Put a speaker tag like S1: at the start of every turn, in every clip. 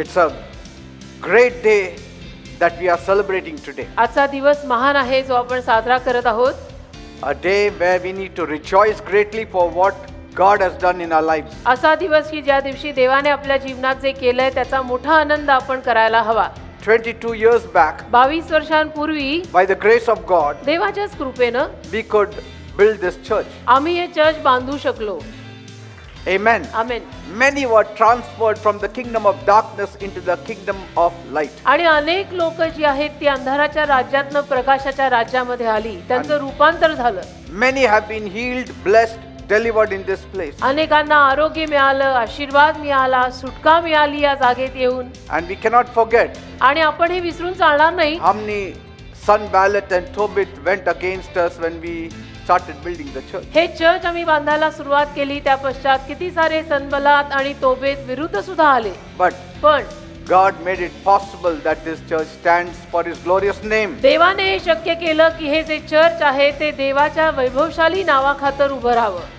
S1: It's a great day that we are celebrating today.
S2: आजचा दिवस महान आहे जो आपण साजरा करत आहोत.
S1: A day where we need to rejoice greatly for what God has done in our lives.
S2: असा दिवस की ज्या दिवशी देवाने आपल्या जीवनात जे केलंय त्याचा मोठा आनंद आपण करायला हवा.
S1: 22 years back,
S2: 22 वर्षांपूर्वी
S1: by the grace of God,
S2: देवाच्याच कृपेनं
S1: we could build this church.
S2: आम्ही हे चर्च बांधू शकलो.
S1: Amen.
S2: Amen.
S1: Many were transferred from the kingdom of darkness into the kingdom of light.
S2: आणि अनेक लोक जी आहेत ती अंधाराच्या राज्यातनं प्रकाशाच्या राज्यामध्ये आली. त्यांचं रूपांतर झालं.
S1: Many have been healed, blessed, delivered in this place.
S2: अनेकांना आरोग्य मिळालं, आशीर्वाद मिळाला, सुटका मिळाली या जागेत येऊन.
S1: And we cannot forget
S2: आणि आपण हे विसरून चालणार नाही.
S1: how many Sanballat and Tobit went against us when we started building the church.
S2: हे चर्च आम्ही बांधायला सुरुवात केली त्या पश्चात किती सारे सनबलात आणि तोबेत विरुद्ध सुद्धा आले.
S1: But
S2: पण
S1: God made it possible that this church stands for His glorious name.
S2: देवाने हे शक्य केलं की हे जे चर्च आहे ते देवाच्या वैभवशाली नावाखातर उभं राहावं.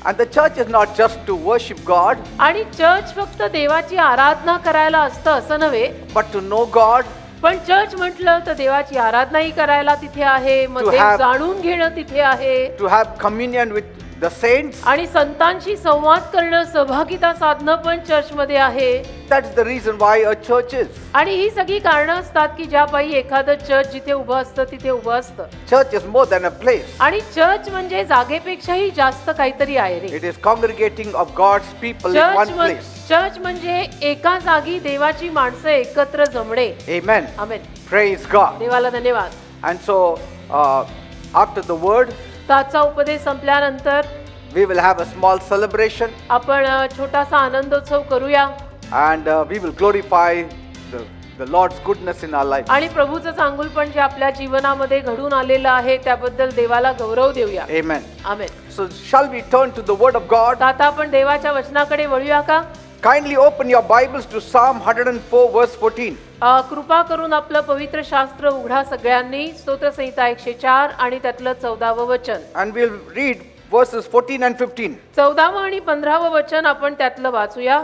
S1: And the church is not just to worship God,
S2: आणि चर्च फक्त देवाची आराधना करायला असतं असं नव्हे,
S1: but to know God,
S2: पण चर्च म्हटलं तर देवाची आराधनाही करायला तिथे आहे, मग
S1: To
S2: देव
S1: have-
S2: जाणून घेणं तिथे आहे,
S1: to have communion with the saints.
S2: आणि संतांशी संवाद करणं, सहभागिता साधणं पण चर्चमध्ये आहे.
S1: That's the reason why a church is.
S2: आणि ही सगळी कारणं असतात की ज्यापायी एखादं चर्च जिथे उभं असतं तिथे उभं असतं.
S1: Church is more than a place.
S2: आणि चर्च म्हणजे जागेपेक्षाही जास्त काहीतरी आहे रे.
S1: It is congregating of God's people in one place.
S2: Church म्हणजे एका जागी देवाची माणसं एकत्र जमणे.
S1: Amen.
S2: आमेन.
S1: Praise God.
S2: देवाला धन्यवाद.
S1: And so, after the word,
S2: तर आजचा उपदेश संपल्यानंतर
S1: we will have a small celebration
S2: आपण छोटासा आनंदोत्सव करूया
S1: and we will glorify the Lord's goodness in our life.
S2: आणि प्रभूचं चांगुलपण जे आपल्या जीवनामध्ये घडून आलेलं आहे त्याबद्दल देवाला गौरव देऊया.
S1: Amen.
S2: Amen.
S1: So, shall we turn to the word of God?
S2: तर आता आपण देवाच्या वचनाकडे वळूया का?
S1: Kindly open your Bibles to Psalm 104 verse 14.
S2: कृपा करून आपलं पवित्र शास्त्र उघडा सगळ्यांनी. स्तोत्रसंहिता 104 आणि त्यातलं 14वं वचन.
S1: And we'll read verses 14 and 15.
S2: 14वं आणि 15वं वचन आपण त्यातलं वाचूया.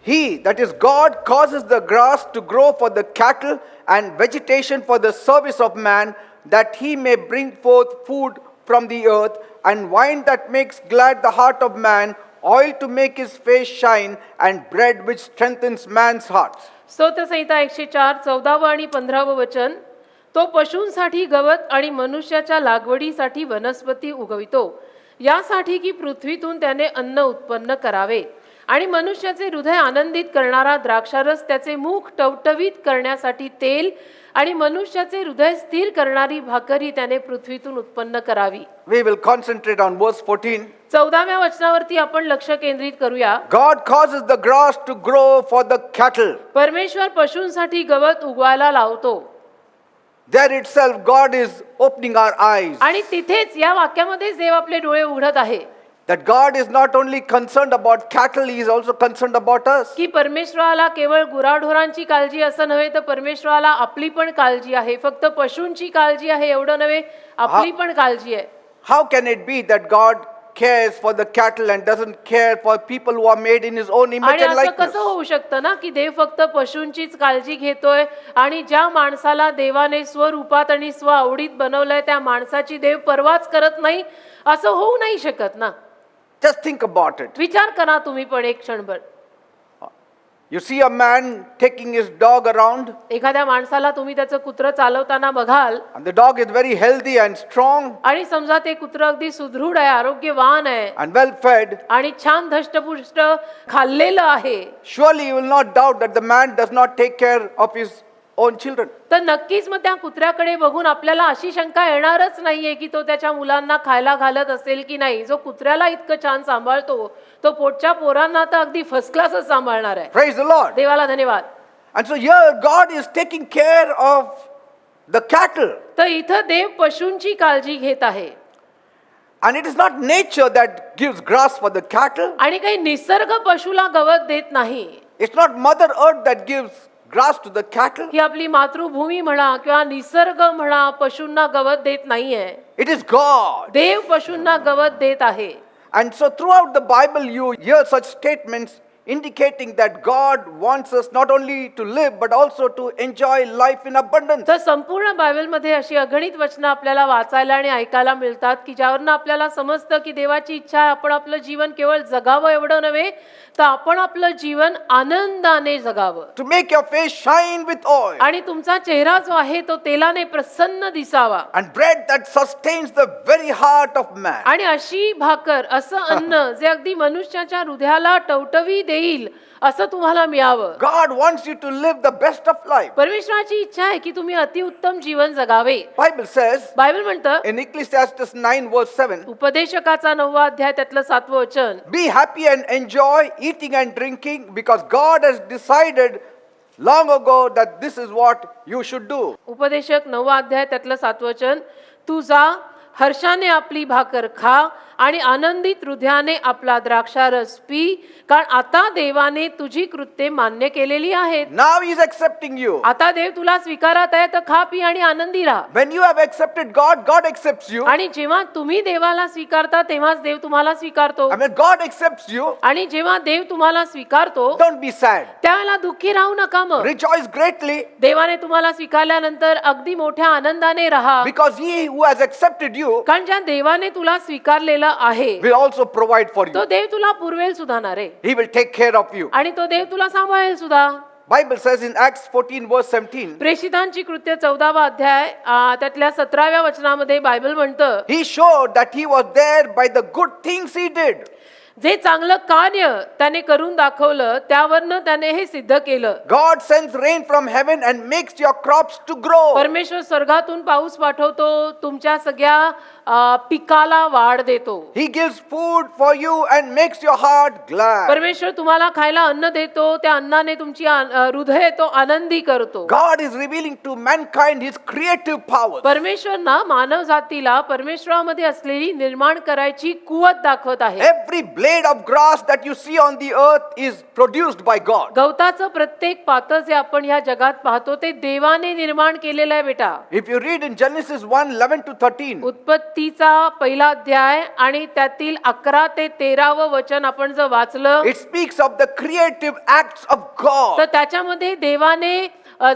S1: He, that is God, causes the grass to grow for the cattle and vegetation for the service of man, that he may bring forth food from the earth, and wine that makes glad the heart of man, oil to make his face shine, and bread which strengthens man's hearts.
S2: स्तोत्रसंहिता 104 14वं आणि 15वं वचन. तो पशूंसाठी गवत आणि मनुष्याच्या लागवडीसाठी वनस्पती उगवितो, यासाठी की पृथ्वीतून त्याने अन्न उत्पन्न करावे, आणि मनुष्याचे हृदय आनंदित करणारा द्राक्षारस, त्याचे मुख टवटवीत करण्यासाठी तेल, आणि मनुष्याचे हृदय स्थिर करणारी भाकरी त्याने पृथ्वीतून उत्पन्न करावी.
S1: We will concentrate on verse 14.
S2: 14व्या वचनावरती आपण लक्ष केंद्रित करूया.
S1: God causes the grass to grow for the cattle.
S2: परमेश्वर पशूंसाठी गवत उगवायला लावतो.
S1: There itself, God is opening our eyes.
S2: आणि तिथेच या वाक्यामध्येच देव आपले डोळे उघडत आहे
S1: That God is not only concerned about cattle, He is also concerned about us.
S2: की परमेश्वराला केवळ गुराढोरांची काळजी असं नव्हे, तर परमेश्वराला आपली पण काळजी आहे. फक्त पशूंची काळजी आहे एवढं नव्हे, आपली पण काळजी आहे.
S1: How can it be that God cares for the cattle and doesn't care for people who are made in His own image
S2: आणि
S1: and
S2: असं
S1: likeness?
S2: कसं होऊ शकतं ना की देव फक्त पशूंचीच काळजी घेतोय आणि ज्या माणसाला देवाने स्वरूपात आणि स्व आवडीत बनवलंय त्या माणसाची देव परवाच करत नाही? असं होऊ नाही शकत ना.
S1: Just think about it.
S2: विचार करा तुम्ही पण एक क्षणभर.
S1: You see a man taking his dog around,
S2: एखाद्या माणसाला तुम्ही त्याचं कुत्रं चालवताना बघाल,
S1: and the dog is very healthy and strong
S2: आणि समजा ते कुत्रं अगदी सुदृढ आहे, आरोग्यवान आहे
S1: and well fed.
S2: आणि छान धष्टपुष्ट खाल्लेलं आहे,
S1: Surely you will not doubt that the man does not take care of his own children.
S2: तर नक्कीच मग त्या कुत्र्याकडे बघून आपल्याला अशी शंका येणारच नाहीये की तो त्याच्या मुलांना खायला घालत असेल की नाही. जो कुत्र्याला इतकं छान सांभाळतो तो पोटच्या पोरांना तर अगदी फर्स्ट क्लासच सांभाळणार आहे.
S1: Praise the Lord.
S2: देवाला धन्यवाद.
S1: And so here God is taking care of the cattle.
S2: तर इथं देव पशूंची काळजी घेत आहे.
S1: And it is not nature that gives grass for the cattle.
S2: आणि काही निसर्ग पशुला गवत देत नाही.
S1: It's not Mother Earth that gives grass to the cattle.
S2: ही आपली मातृभूमी म्हणा किंवा निसर्ग म्हणा पशूंना गवत देत नाहीये.
S1: It is God.
S2: देव पशूंना गवत देत आहे.
S1: And so throughout the Bible you hear such statements, indicating that God wants us not only to live but also to enjoy life in abundance.
S2: तर संपूर्ण बायबलमध्ये अशी अगणित वचनं आपल्याला वाचायला आणि ऐकायला मिळतात की ज्यावरनं आपल्याला समजतं की देवाची इच्छा आहे आपण आपलं जीवन केवळ जगावं एवढं नव्हे तर आपण आपलं जीवन आनंदाने जगावं
S1: To make your face shine with oil.
S2: आणि तुमचा चेहरा जो आहे तो तेलाने प्रसन्न दिसावा
S1: And bread that sustains the very heart of man.
S2: आणि अशी भाकर असं अन्न जे अगदी मनुष्याच्या हृदयाला टवटवी देईल असं तुम्हाला मिळावं.
S1: God wants you to live the best of life.
S2: परमेश्वराची इच्छा आहे की तुम्ही अतिउत्तम जीवन जगावे.
S1: Bible says
S2: बायबल म्हणतं
S1: in Ecclesiastes 9 verse 7,
S2: उपदेशकाचा 9वा अध्याय त्यातलं 7वं वचन,
S1: be happy and enjoy eating and drinking because God has decided long ago that this is what you should do.
S2: उपदेशक 9वा अध्याय त्यातलं 7वं वचन, तू जा हर्षाने आपली भाकर खा आणि आनंदित हृदयाने आपला द्राक्षारस पी कारण आता देवाने तुझी कृत्ये मान्य केलेली आहेत.
S1: Now he is accepting you.
S2: आता देव तुला स्वीकारत आहे तर खा पी आणि आनंदी राहा.
S1: When you have accepted God, God accepts you.
S2: आणि जेव्हा तुम्ही देवाला स्वीकारता तेव्हाच देव तुम्हाला स्वीकारतो.
S1: And when God accepts you,
S2: आणि जेव्हा देव तुम्हाला स्वीकारतो
S1: don't be sad.
S2: त्यावेळेला दुःखी राहू नका. मग
S1: Rejoice greatly
S2: देवाने तुम्हाला स्वीकारल्यानंतर अगदी मोठ्या आनंदाने राहा
S1: because he who has accepted you
S2: कारण ज्या देवाने तुला स्वीकारलेलं आहे
S1: will also provide for
S2: तो
S1: you.
S2: देव तुला पुरवेल सुद्धा ना रे
S1: He will take care of you.
S2: आणि तो देव तुला सांभाळेल सुद्धा.
S1: Bible says in Acts 14 verse 17,
S2: प्रेषितांची कृत्य 14वा अध्याय त्यातल्या 17व्या वचनामध्ये बायबल म्हणतं
S1: he showed that he was there by the good things he did.
S2: जे चांगलं कार्य त्याने करून दाखवलं त्यावरनं त्याने हे सिद्ध केलं.
S1: God sends rain from heaven and makes your crops to grow.
S2: परमेश्वर स्वर्गातून पाऊस पाठवतो तुमच्या सगळ्या पिकाला वाढ देतो.
S1: He gives food for you and makes your heart glad.
S2: परमेश्वर तुम्हाला खायला अन्न देतो त्या अन्नाने तुमची हृदय तो आनंदी करतो.
S1: God is revealing to mankind his creative powers.
S2: परमेश्वर ना मानव जातीला परमेश्वरामध्ये असलेली निर्माण करायची कुवत दाखवत आहे.
S1: Every blade of grass that you see on the earth is produced by God.
S2: गवताचं प्रत्येक पातं जे आपण या जगात पाहतो ते देवाने निर्माण केलेलं आहे बेटा.
S1: If you read in Genesis 1:11 to 13,
S2: उत्पत्तीचा पहिला अध्याय आणि त्यातील 11 ते 13वं वचन आपण जर वाचलं
S1: it speaks of the creative acts of God.
S2: तर त्याच्यामध्ये देवाने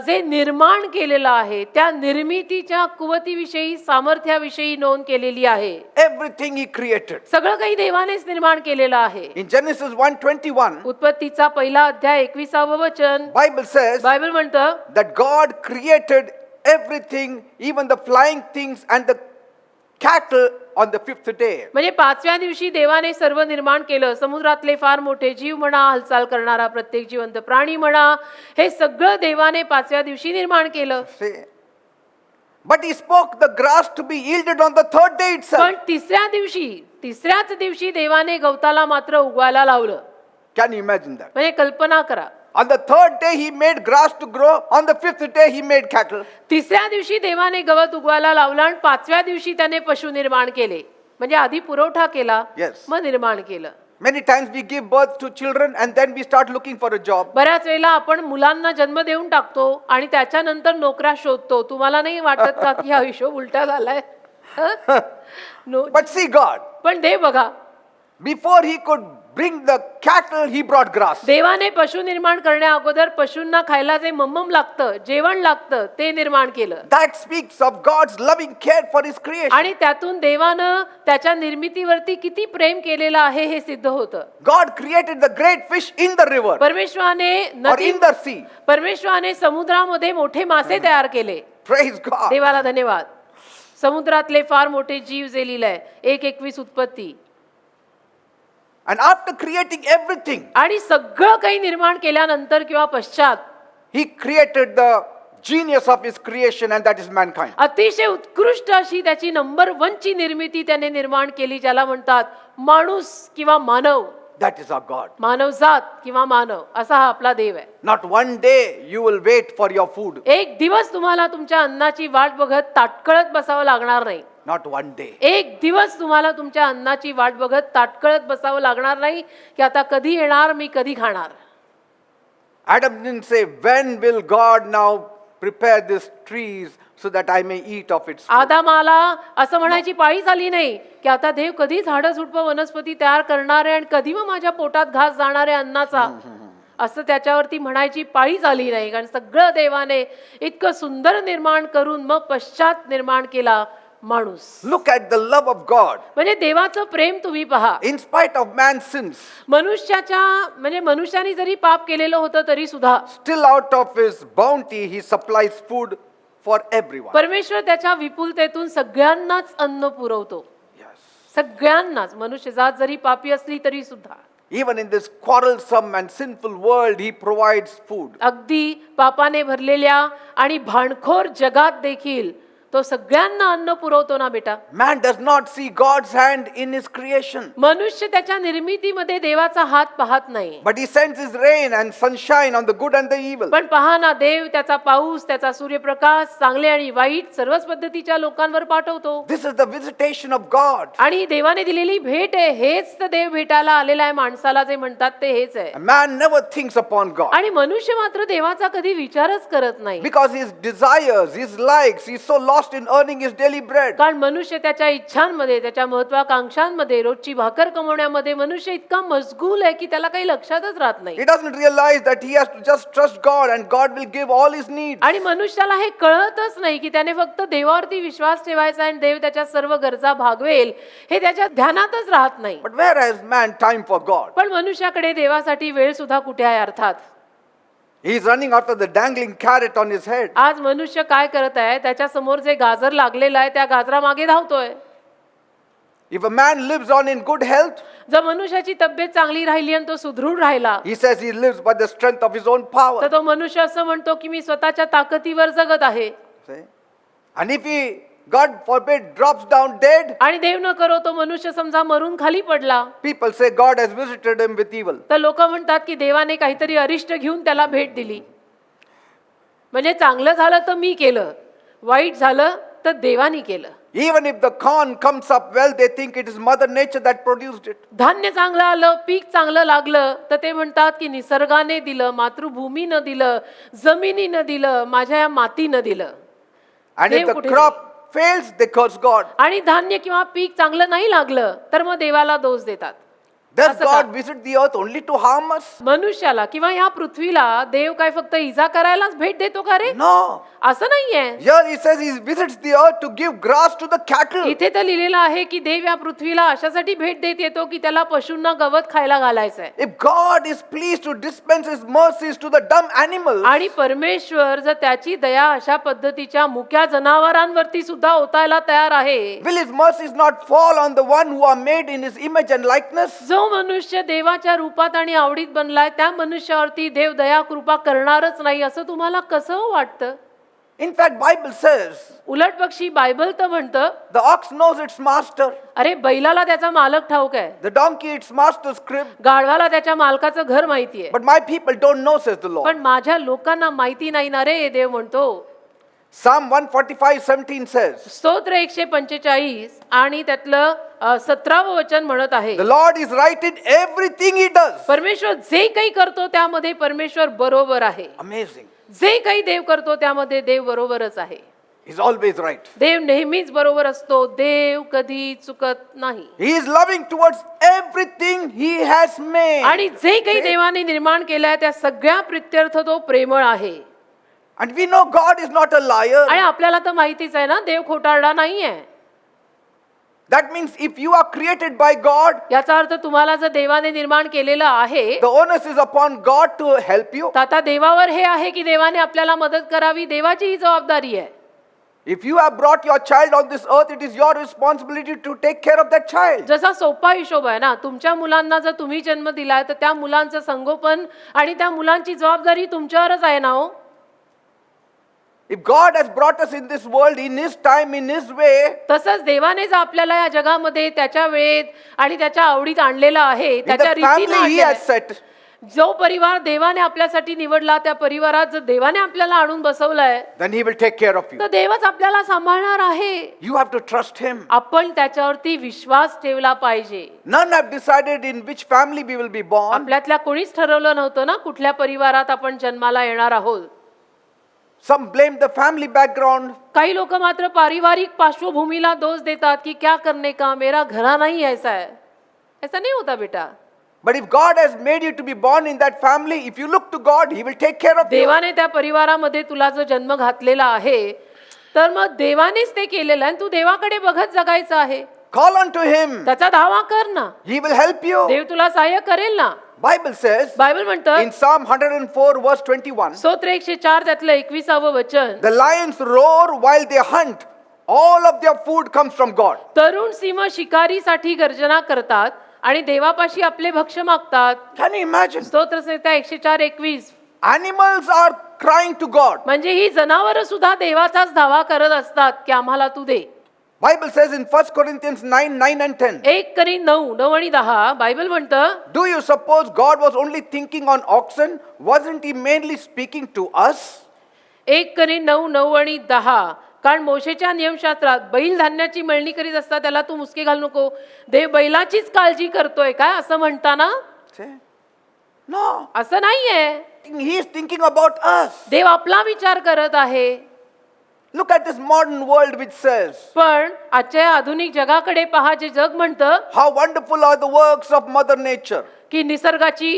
S2: जे निर्माण केलेलं आहे त्या निर्मितीच्या कुवतीविषयी सामर्थ्याविषयी नोंद केलेली आहे.
S1: Everything he created.
S2: सगळं काही देवानेच निर्माण केलेलं आहे.
S1: In Genesis 1:21,
S2: उत्पत्तीचा पहिला अध्याय 21वं वचन
S1: Bible says
S2: बायबल म्हणतं
S1: that God created everything, even the flying things and the cattle on the 5th day.
S2: म्हणजे 5व्या दिवशी देवाने सर्व निर्माण केलं. समुद्रातले फार मोठे जीव म्हणा हालचाल करणारा प्रत्येक जिवंत प्राणी म्हणा हे सगळं देवाने 5व्या दिवशी निर्माण केलं.
S1: See? But he spoke the grass to be yielded on the 3rd day itself.
S2: पण तिसऱ्याच दिवशी देवाने गवताला मात्र उगवायला लावलं.
S1: Can you imagine that?
S2: म्हणजे कल्पना करा.
S1: On the 3rd day he made grass to grow. On the 5th day he made cattle.
S2: तिसऱ्या दिवशी देवाने गवत उगवायला लावलं आणि 5व्या दिवशी त्याने पशु निर्माण केले. म्हणजे आधी पुरवठा केला
S1: Yes.
S2: मग निर्माण केलं.
S1: Many times we give birth to children and then we start looking for a job.
S2: बऱ्याच वेळेला आपण मुलांना जन्म देऊन टाकतो आणि त्याच्यानंतर नोकऱ्या शोधतो. तुम्हाला नाही वाटत का की हा हिशोब उलटा झालाय?
S1: But see God,
S2: पण देव बघा
S1: before he could bring the cattle, he brought grass.
S2: देवाने पशु निर्माण करण्या अगोदर पशूंना खायला जे मम्मम लागतं जेवण लागतं ते निर्माण केलं.
S1: That speaks of God's loving care for his creation.
S2: आणि त्यातून देवानं त्याच्या निर्मितीवरती किती प्रेम केलेलं आहे हे सिद्ध होतं.
S1: God created the great fish in the river
S2: परमेश्वराने
S1: or in the sea.
S2: परमेश्वराने समुद्रामध्ये मोठे मासे तयार केले.
S1: Praise God.
S2: देवाला धन्यवाद. समुद्रातले फार मोठे जीव जे लिहिलंय 1:21 उत्पत्ती.
S1: And after creating everything,
S2: आणि सगळं काही निर्माण केल्यानंतर किंवा पश्चात
S1: he created the genius of his creation, and that is mankind.
S2: अतिशय उत्कृष्ट अशी त्याची नंबर 1 ची निर्मिती त्याने निर्माण केली ज्याला म्हणतात माणूस किंवा मानव.
S1: That is our God.
S2: मानवजात किंवा मानव असा हा आपला देव आहे.
S1: Not one day you will wait for your food.
S2: एक दिवस तुम्हाला तुमच्या अन्नाची वाट बघत ताटकळत बसावं लागणार नाही.
S1: Not one day.
S2: एक दिवस तुम्हाला तुमच्या अन्नाची वाट बघत ताटकळत बसावं लागणार नाही की आता कधी येणार मी कधी खाणार.
S1: Adam didn't say, when will God now prepare these trees so that I may eat of its fruit.
S2: आदामाला असं म्हणायची पाळी झाली नाही की आता देव कधी झाडं झुडपं वनस्पती तयार करणार आहे आणि कधी मग माझ्या पोटात घास जाणार आहे अन्नाचा, असं त्याच्यावरती म्हणायची पाळी झाली नाही. कारण सगळं देवाने इतकं सुंदर निर्माण करून मग पश्चात निर्माण केला माणूस.
S1: Look at the love of God.
S2: म्हणजे देवाचं प्रेम तुम्ही पहा.
S1: In spite of man's sins,
S2: मनुष्याच्या म्हणजे मनुष्याने जरी पाप केलेलं होतं तरी सुद्धा
S1: still out of his bounty he supplies food for everyone.
S2: परमेश्वर त्याच्या विपुलतेतून सगळ्यांनाच अन्न पुरवतो.
S1: Yes.
S2: सगळ्यांनाच. मनुष्य जात जरी पापी असली तरी सुद्धा
S1: Even in this quarrelsome and sinful world, he provides food.
S2: अगदी पापाने भरलेल्या आणि भांडखोर जगात देखील तो सगळ्यांना अन्न पुरवतो ना बेटा.
S1: Man does not see God's hand in his creation,
S2: मनुष्य त्याच्या निर्मितीमध्ये देवाचा हात पाहत नाही.
S1: but he sends his rain and sunshine on the good and the evil.
S2: पण पहा ना, देव त्याचा पाऊस, त्याचा सूर्यप्रकाश चांगले आणि वाईट सर्वच पद्धतीच्या लोकांवर पाठवतो.
S1: This is the visitation of God.
S2: आणि देवाने दिलेली भेट आहे. हेच तर देव भेटायला आलेला आहे माणसाला, जे म्हणतात ते हेच आहे.
S1: A man never thinks upon God
S2: आणि मनुष्य मात्र देवाचा कधी विचारच करत नाही.
S1: because his desires, his likes, he's so lost in earning his daily bread.
S2: कारण मनुष्य त्याच्या इच्छांमध्ये, त्याच्या महत्वाकांक्षांमध्ये, रोजची भाकर कमवण्यामध्ये मनुष्य इतका मशगूल आहे की त्याला काही लक्षातच राहत नाही.
S1: He doesn't realize that he has to just trust God and God will give all his needs.
S2: आणि मनुष्याला हे कळतच नाही की त्याने फक्त देवावरती विश्वास ठेवायचा आणि देव त्याच्या सर्व गरजा भागवेल, हे त्याच्या ध्यानातच राहत नाही.
S1: But where has man time for God?
S2: पण मनुष्याकडे देवासाठी वेळ सुद्धा कुठे आहे अर्थात.
S1: He is running after the dangling carrot on his head.
S2: आज मनुष्य काय करत आहे, त्याच्या समोर जे गाजर लागलेलं आहे त्या गाजरामागे धावतोय.
S1: If a man lives on in good health,
S2: जर मनुष्याची तब्येत चांगली राहिली आणि तो सुदृढ राहिला
S1: he says he lives by the strength of his own power.
S2: तर तो मनुष्य असं म्हणतो की मी स्वतःच्या ताकदीवर जगत आहे.
S1: See? And if he, God forbid, drops down dead,
S2: आणि देव न करो तो मनुष्य समजा मरून खाली पडला
S1: people say God has visited him with evil.
S2: तर लोक म्हणतात की देवाने काहीतरी अरिष्ट घेऊन त्याला भेट दिली. म्हणजे चांगलं झालं तर मी केलं, वाईट झालं तर देवाने केलं.
S1: Even if the corn comes up well, they think it is Mother Nature that produced it.
S2: धान्य चांगलं आलं, पीक चांगलं लागलं तर ते म्हणतात की निसर्गाने दिलं, मातृभूमीनं दिलं, जमिनीनं दिलं, माझ्या या मातीनं दिलं.
S1: And if the crop fails, they curse God.
S2: आणि धान्य किंवा पीक चांगलं नाही लागलं तर मग देवाला दोष देतात.
S1: Does
S2: असं का?
S1: God visit the earth only to harm us?
S2: मनुष्याला किंवा या पृथ्वीला देव काय फक्त इजा करायलाच भेट देतो का रे?
S1: No.
S2: असं नाहीये.
S1: Here he says he visits the earth to give grass to the cattle.
S2: इथे तर लिहिलेलं आहे की देव या पृथ्वीला अशासाठी भेट देत येतो की त्याला पशूंना गवत खायला घालायचंय.
S1: If God is pleased to dispense his mercies to the dumb animals,
S2: आणि परमेश्वर जर त्याची दया अशा पद्धतीच्या मुक्या जनावरांवरती सुद्धा ओतायला तयार आहे,
S1: will his mercies not fall on the one who are made in his image and likeness?
S2: जो मनुष्य देवाच्या रूपात आणि आवडीत बनलाय त्या मनुष्यावरती देव दया कृपा करणारच नाही असं तुम्हाला कसं वाटतं?
S1: In fact, Bible says
S2: उलट पक्षी बायबल तर म्हणतं,
S1: the ox knows its master,
S2: अरे बैलाला त्याचा मालक ठाऊक आहे,
S1: the donkey its master's crib,
S2: गाढवाला त्याच्या मालकाचं घर माहितीये,
S1: but my people don't know, says the Lord.
S2: पण माझ्या लोकांना माहिती नाही ना रे, देव म्हणतो.
S1: Psalm 145:17 says,
S2: स्तोत्र 145 आणि त्यातलं 17वं वचन म्हणत आहे,
S1: the Lord is right in everything he does.
S2: परमेश्वर जे काही करतो त्यामध्ये परमेश्वर बरोबर आहे.
S1: Amazing.
S2: जे काही देव करतो त्यामध्ये देव बरोबरच आहे.
S1: He's always right.
S2: देव नेहमीच बरोबर असतो. देव कधी चुकत नाही.
S1: He is loving towards everything he has made.
S2: आणि जे काही देवाने निर्माण केलंय त्या सगळ्या प्रित्यर्थ तो प्रेमळ आहे.
S1: And we know God is not a liar.
S2: आणि आपल्याला तर माहितीच आहे ना, देव खोटारडा नाहीये.
S1: That means if you are created by God,
S2: याचा अर्थ तुम्हाला जर देवाने निर्माण केलेलं आहे
S1: the onus is upon God to help you.
S2: तर आता देवावर हे आहे की देवाने आपल्याला मदत करावी, देवाची ही जबाबदारी आहे.
S1: If you have brought your child on this earth, it is your responsibility to take care of that child.
S2: जसा सोपा हिशोब आहे ना, तुमच्या मुलांना जर तुम्ही जन्म दिलाय तर त्या मुलांचं संगोपन आणि त्या मुलांची जबाबदारी तुमच्यावरच आहे ना. हो,
S1: If God has brought us in this world in his time, in his way,
S2: तसंच देवाने जर आपल्याला या जगामध्ये त्याच्या वेळेत आणि त्याच्या आवडीत आणलेलं आहे,
S1: in
S2: त्याच्या
S1: the family he
S2: रीतीने
S1: has set,
S2: जो परिवार देवाने आपल्यासाठी निवडला त्या परिवारात जर देवाने आपल्याला आणून बसवलंय
S1: then he will take care of you.
S2: तर देवच आपल्याला सांभाळणार आहे.
S1: You have to trust him.
S2: आपण त्याच्यावरती विश्वास ठेवला पाहिजे.
S1: None have decided in which family we will be born.
S2: आपल्यातल्या कोणीच ठरवलं नव्हतं ना कुठल्या परिवारात आपण जन्माला येणार आहोत.
S1: Some blame the family background.
S2: काही लोक मात्र पारिवारिक पार्श्वभूमीला दोष देतात की क्या करने का, मेरा घराना ही ऐसा है. ऐसा नहीं होता बेटा.
S1: But if God has made you to be born in that family, if you look to God, He will take care of you.
S2: देवाने त्या परिवारामध्ये तुला जो जन्म घातलेला आहे, तर मग देवानेच ते केलेलं आहे आणि तू देवाकडे बघत जगायचं आहे.
S1: Call unto Him.
S2: त्याचा धावा कर ना.
S1: He will help you.
S2: देव तुला सहाय्य करेल ना.
S1: Bible says
S2: बायबल म्हणतं
S1: in Psalm 104 verse 21,
S2: स्तोत्र 104 त्यातलं 21व वचन,
S1: the lions roar while they hunt. All of their food comes from God.
S2: तरुण सिंह शिकारीसाठी गर्जना करतात आणि देवापाशी आपले भक्ष्य मागतात.
S1: Can you imagine?
S2: स्तोत्र संहिता 104:21.
S1: Animals are crying to God.
S2: म्हणजे ही जनावरं सुद्धा देवाचाच धावा करत असतात की आम्हाला तू दे.
S1: Bible says in 1 Corinthians 9 and 10.
S2: 1 Corinth 9 आणि 10 बायबल म्हणतं,
S1: Do you suppose God was only thinking on oxen? Wasn't He mainly speaking to us?
S2: 1 Corinth 9 आणि 10. कारण मोशेच्या नियमशास्त्रात बैल धान्याची मळणी करीत असता त्याला तू मुसके घालू नको, देव बैलाचीच काळजी करतोय काय असं म्हणताना?
S1: Say, no.
S2: असं नाहीये.
S1: He is thinking about us.
S2: देव आपला विचार करत आहे.
S1: Look at this modern world which says,
S2: पण आजच्या आधुनिक जगाकडे पहा, जे जग म्हणतं
S1: how wonderful are the works of Mother Nature.
S2: की निसर्गाची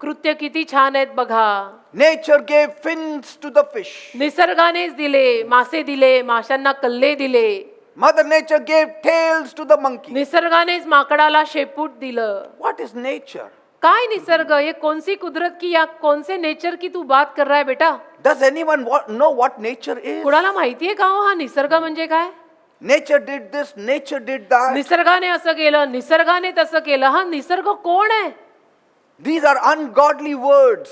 S2: कृत्य किती छान आहेत बघा.
S1: Nature gave fins to the fish.
S2: निसर्गानेच दिले, मासे दिले, माशांना कल्ले दिले.
S1: Mother Nature gave tails to the monkey.
S2: निसर्गानेच माकडाला शेपूट दिलं.
S1: What is nature?
S2: काय निसर्ग, ये कौन सी कुदरत की या कौन से नेचर की तू बात कर रहा है बेटा?
S1: Does anyone know what nature is?
S2: कुणाला माहितीये का हो हा निसर्ग म्हणजे काय?
S1: Nature did this, nature did that.
S2: निसर्गाने असं केलं, निसर्गाने तसं केलं. हा निसर्ग कोण आहे?
S1: These are ungodly words.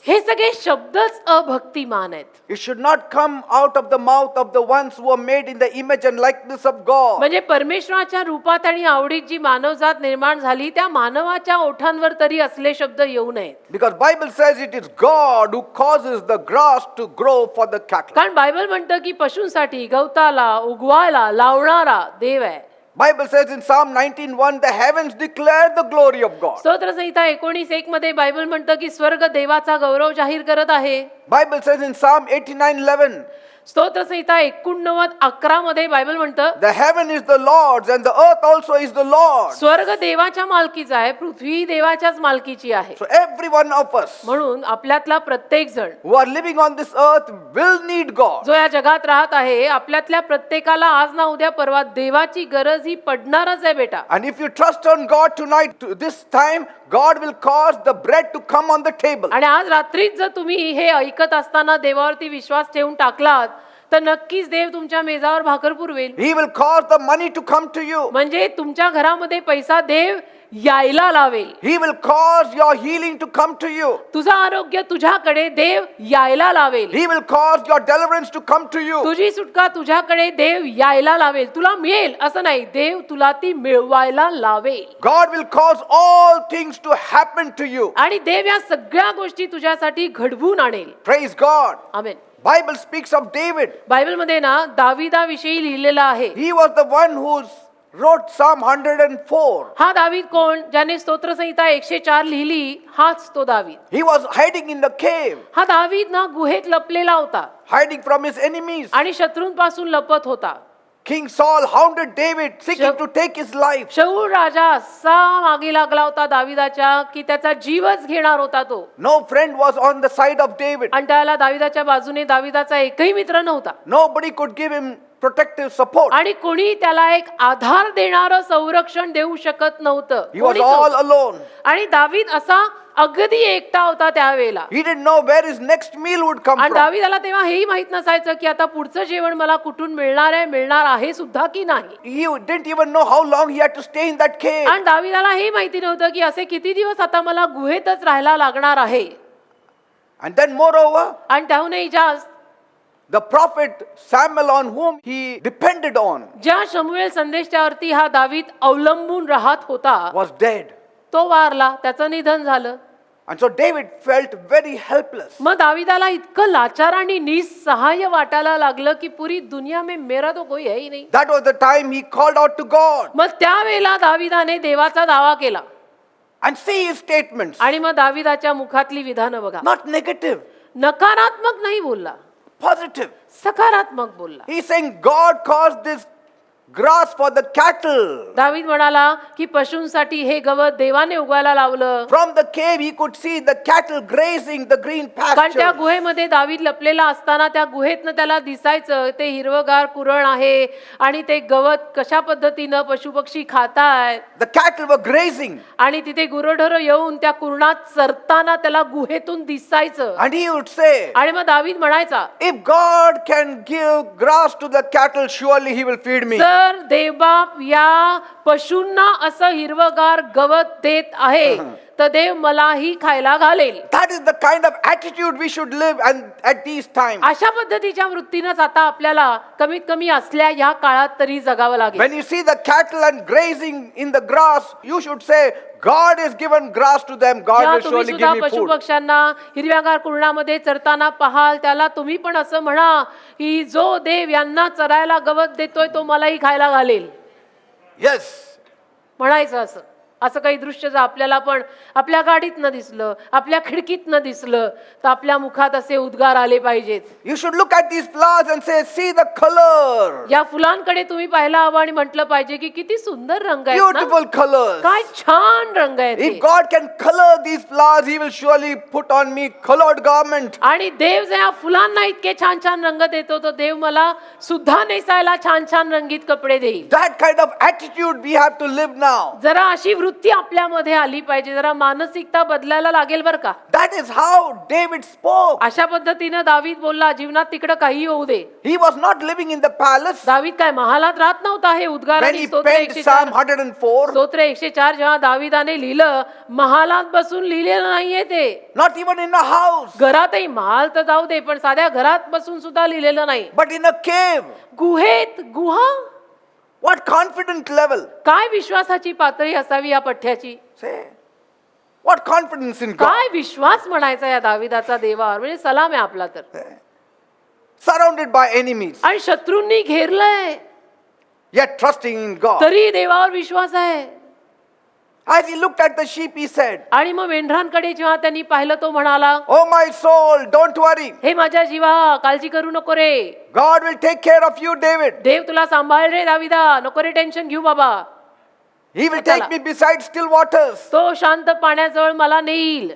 S2: हे सगळे शब्दच अभक्तिमान आहेत.
S1: It should not come out of the mouth of the ones who are made in the image and likeness of God.
S2: म्हणजे परमेश्वराच्या रूपात आणि आवडीत जी मानवजात निर्माण झाली त्या मानवाच्या ओठांवर तरी असले शब्द येऊ नयेत.
S1: Because Bible says it is God who causes the grass to grow for the cattle.
S2: कारण बायबल म्हणतं की पशूंसाठी गवताला उगवायला लावणारा देव आहे.
S1: Bible says in Psalm 19:1, the heavens declare the glory of God.
S2: स्तोत्र संहिता 19:1 मध्ये बायबल म्हणतं की स्वर्ग देवाचा गौरव जाहीर करत आहे.
S1: Bible says in Psalm 89:11,
S2: स्तोत्र संहिता 89:11 मध्ये बायबल म्हणतं,
S1: the heaven is the Lord's and the earth also is the Lord's.
S2: स्वर्ग देवाच्या मालकीचा आहे, पृथ्वी देवाच्याच मालकीची आहे.
S1: So every one of us
S2: म्हणून आपल्यातला प्रत्येक जण
S1: who are living on this earth will need God.
S2: जो या जगात राहत आहे, आपल्यातल्या प्रत्येकाला आज ना उद्या परवा देवाची गरज ही पडणारच आहे बेटा.
S1: And if you trust on God tonight, to this time, God will cause the bread to come on the table.
S2: आणि आज रात्रीच जर तुम्ही हे ऐकत असताना देवावरती विश्वास ठेवून टाकलात तर नक्कीच देव तुमच्या मेजावर भाकर पुरवेल.
S1: He will cause the money to come to you.
S2: म्हणजे तुमच्या घरामध्ये पैसा देव यायला लावेल.
S1: He will cause your healing to come to you.
S2: तुझं आरोग्य तुझ्याकडे देव यायला लावेल.
S1: He will cause your deliverance to come to you.
S2: तुझी सुटका तुझ्याकडे देव यायला लावेल. तुला मिळेल असं नाही, देव तुला ती मिळवायला लावेल.
S1: God will cause all things to happen to you.
S2: आणि देव या सगळ्या गोष्टी तुझ्यासाठी घडवून आणेल.
S1: Praise God.
S2: Amen.
S1: Bible speaks of David.
S2: बायबलमध्ये ना दाविदाविषयी लिहिलेलं आहे.
S1: He was the one who wrote Psalm 104.
S2: हा दावीद कोण? ज्याने स्तोत्र संहिता 104 लिहिली, हाच तो दावीद.
S1: He was hiding in the cave,
S2: हा दावीद ना गुहेत लपलेला होता
S1: hiding from his enemies.
S2: आणि शत्रूंपासून लपत होता.
S1: King Saul hounded David, seeking to take his life.
S2: शाऊल राजा असा मागे लागला होता दाविदाच्या की त्याचा जीवच घेणार होता तो.
S1: No friend was on the side of David.
S2: आणि त्याला दाविदाच्या बाजूने दाविदाचा एकही मित्र नव्हता.
S1: Nobody could give him protective support.
S2: आणि कोणी त्याला एक आधार देणारं संरक्षण देऊ शकत नव्हतं.
S1: He was
S2: कोणीच
S1: all
S2: नव्हतं.
S1: alone.
S2: आणि दावीद असा अगदी एकटा होता त्यावेळेला.
S1: He didn't know where his next meal would come
S2: आणि
S1: from.
S2: दावीदाला तेव्हा हेही माहित नसायचं की आता पुढचं जेवण मला कुठून मिळणार आहे सुद्धा की नाही.
S1: He didn't even know how long he had to stay in that cave.
S2: आणि दावीदाला हे माहिती नव्हतं की असे किती दिवस आता मला गुहेतच राहायला लागणार आहे.
S1: And then moreover,
S2: आणि त्याहूनही जास्त
S1: the prophet Samuel, on whom he depended on,
S2: ज्या शमूएल संदेशावरती हा दावीद अवलंबून राहत होता,
S1: was dead.
S2: तो वारला, त्याचं निधन झालं.
S1: And so David felt very helpless.
S2: मग दाविदाला इतकं लाचार आणि निसहाय्य वाटायला लागलं की पुरी दुनिया में मेरा तो कोई है ही नहीं.
S1: That was the time he called out to God.
S2: मग त्यावेळेला दाविदाने देवाचा दावा केला.
S1: And see his statements.
S2: आणि मग दाविदाच्या मुखातली विधानं बघा.
S1: Not negative.
S2: नकारात्मक नाही बोलला.
S1: Positive.
S2: सकारात्मक बोलला.
S1: He's saying God caused this grass for the cattle.
S2: दावीद म्हणाला की पशूंसाठी हे गवत देवाने उगवायला लावलं.
S1: From the cave he could see the cattle grazing the green
S2: कारण त्या
S1: pasture.
S2: गुहेमध्ये दावीद लपलेला असताना त्या गुहेतनं त्याला दिसायचं ते हिरवगार कुरण आहे आणि ते गवत कशा पद्धतीनं पशुपक्षी खातायत
S1: The cattle were grazing.
S2: आणि तिथे गुरढोरं येऊन त्या कुरणात चरताना त्याला गुहेतून दिसायचं.
S1: And he would say,
S2: आणि मग दावीद म्हणायचा,
S1: if God can give grass to the cattle, surely he will feed me.
S2: जर देवबाप या पशूंना असं हिरवगार गवत देत आहे तर देव मलाही खायला घालेल.
S1: That is the kind of attitude we should live and at these times.
S2: अशा पद्धतीच्या वृत्तीनंच आता आपल्याला कमीत कमी असल्या या काळात तरी जगावं लागेल.
S1: When you see the cattle and grazing in the grass, you should say, God has given grass to them. God
S2: जेव्हा
S1: will
S2: तुम्ही
S1: surely
S2: सुद्धा
S1: give me
S2: पशु
S1: food.
S2: पक्ष्यांना हिरव्यागार कुरणामध्ये चरताना पाहाल त्याला तुम्ही पण असं म्हणा की जो देव यांना चरायला गवत देतोय तो मलाही खायला घालेल.
S1: Yes.
S2: म्हणायचं असं. असं काही दृश्य जर आपल्याला पण आपल्या गाडीत न दिसलं, आपल्या खिडकीत न दिसलं तर आपल्या मुखात असे उद्गार आले पाहिजेत.
S1: You should look at these flowers and say, see the color.
S2: या फुलांकडे तुम्ही पाहायला हवं आणि म्हटलं पाहिजे की किती सुंदर रंग आहेत ना,
S1: Beautiful colors.
S2: काय छान रंग आहेत
S1: If
S2: ते.
S1: God can color these flowers, he will surely put on me colored garment.
S2: आणि देव जर या फुलांना इतके छान छान रंग देतो तर देव मला सुद्धा नेसायला छान छान रंगीत कपडे देईल.
S1: That kind of attitude we have to live now.
S2: जरा अशी वृत्ती आपल्यामध्ये आली पाहिजे. जरा मानसिकता बदलायला लागेल बर का.
S1: That is how David spoke.
S2: अशा पद्धतीनं दावीद बोलला जीवनात तिकडं काही होऊ दे.
S1: He was not living in the palace.
S2: दावीद काय महालात राहत नव्हता. हे उद्गार
S1: When
S2: आणि
S1: he
S2: स्तोत्र
S1: penned
S2: 104
S1: Psalm 104,
S2: स्तोत्र 104 जेव्हा दावीदाने लिहिलं महालात बसून लिहिलेलं नाहीये ते.
S1: not even in a house,
S2: घरातही महाल तर जाऊ दे पण साध्या घरात बसून सुद्धा लिहिलेलं नाही.
S1: but in a cave.
S2: गुहेत गुहा.
S1: What confident level.
S2: काय विश्वासाची पातळी असावी या पठ्याची.
S1: Say, what confidence in God.
S2: काय विश्वास म्हणायचा या दाविदाचा देवावर. म्हणजे सलाम आहे आपला तर.
S1: Surrounded by enemies,
S2: आणि शत्रूंनी घेरलंय
S1: yet trusting in God.
S2: तरी देवावर विश्वास आहे.
S1: As he looked at the sheep, he said,
S2: आणि मग मेंढरांकडे जेव्हा त्यांनी पाहिलं तो म्हणाला
S1: oh my soul, don't worry.
S2: हे माझ्या जीवा काळजी करू नको रे.
S1: God will take care of you, David.
S2: देव तुला सांभाळ रे दाविदा. नको रे टेन्शन घेऊ बाबा.
S1: He will take me beside still waters.
S2: तो शांत पाण्याजवळ मला नेईल.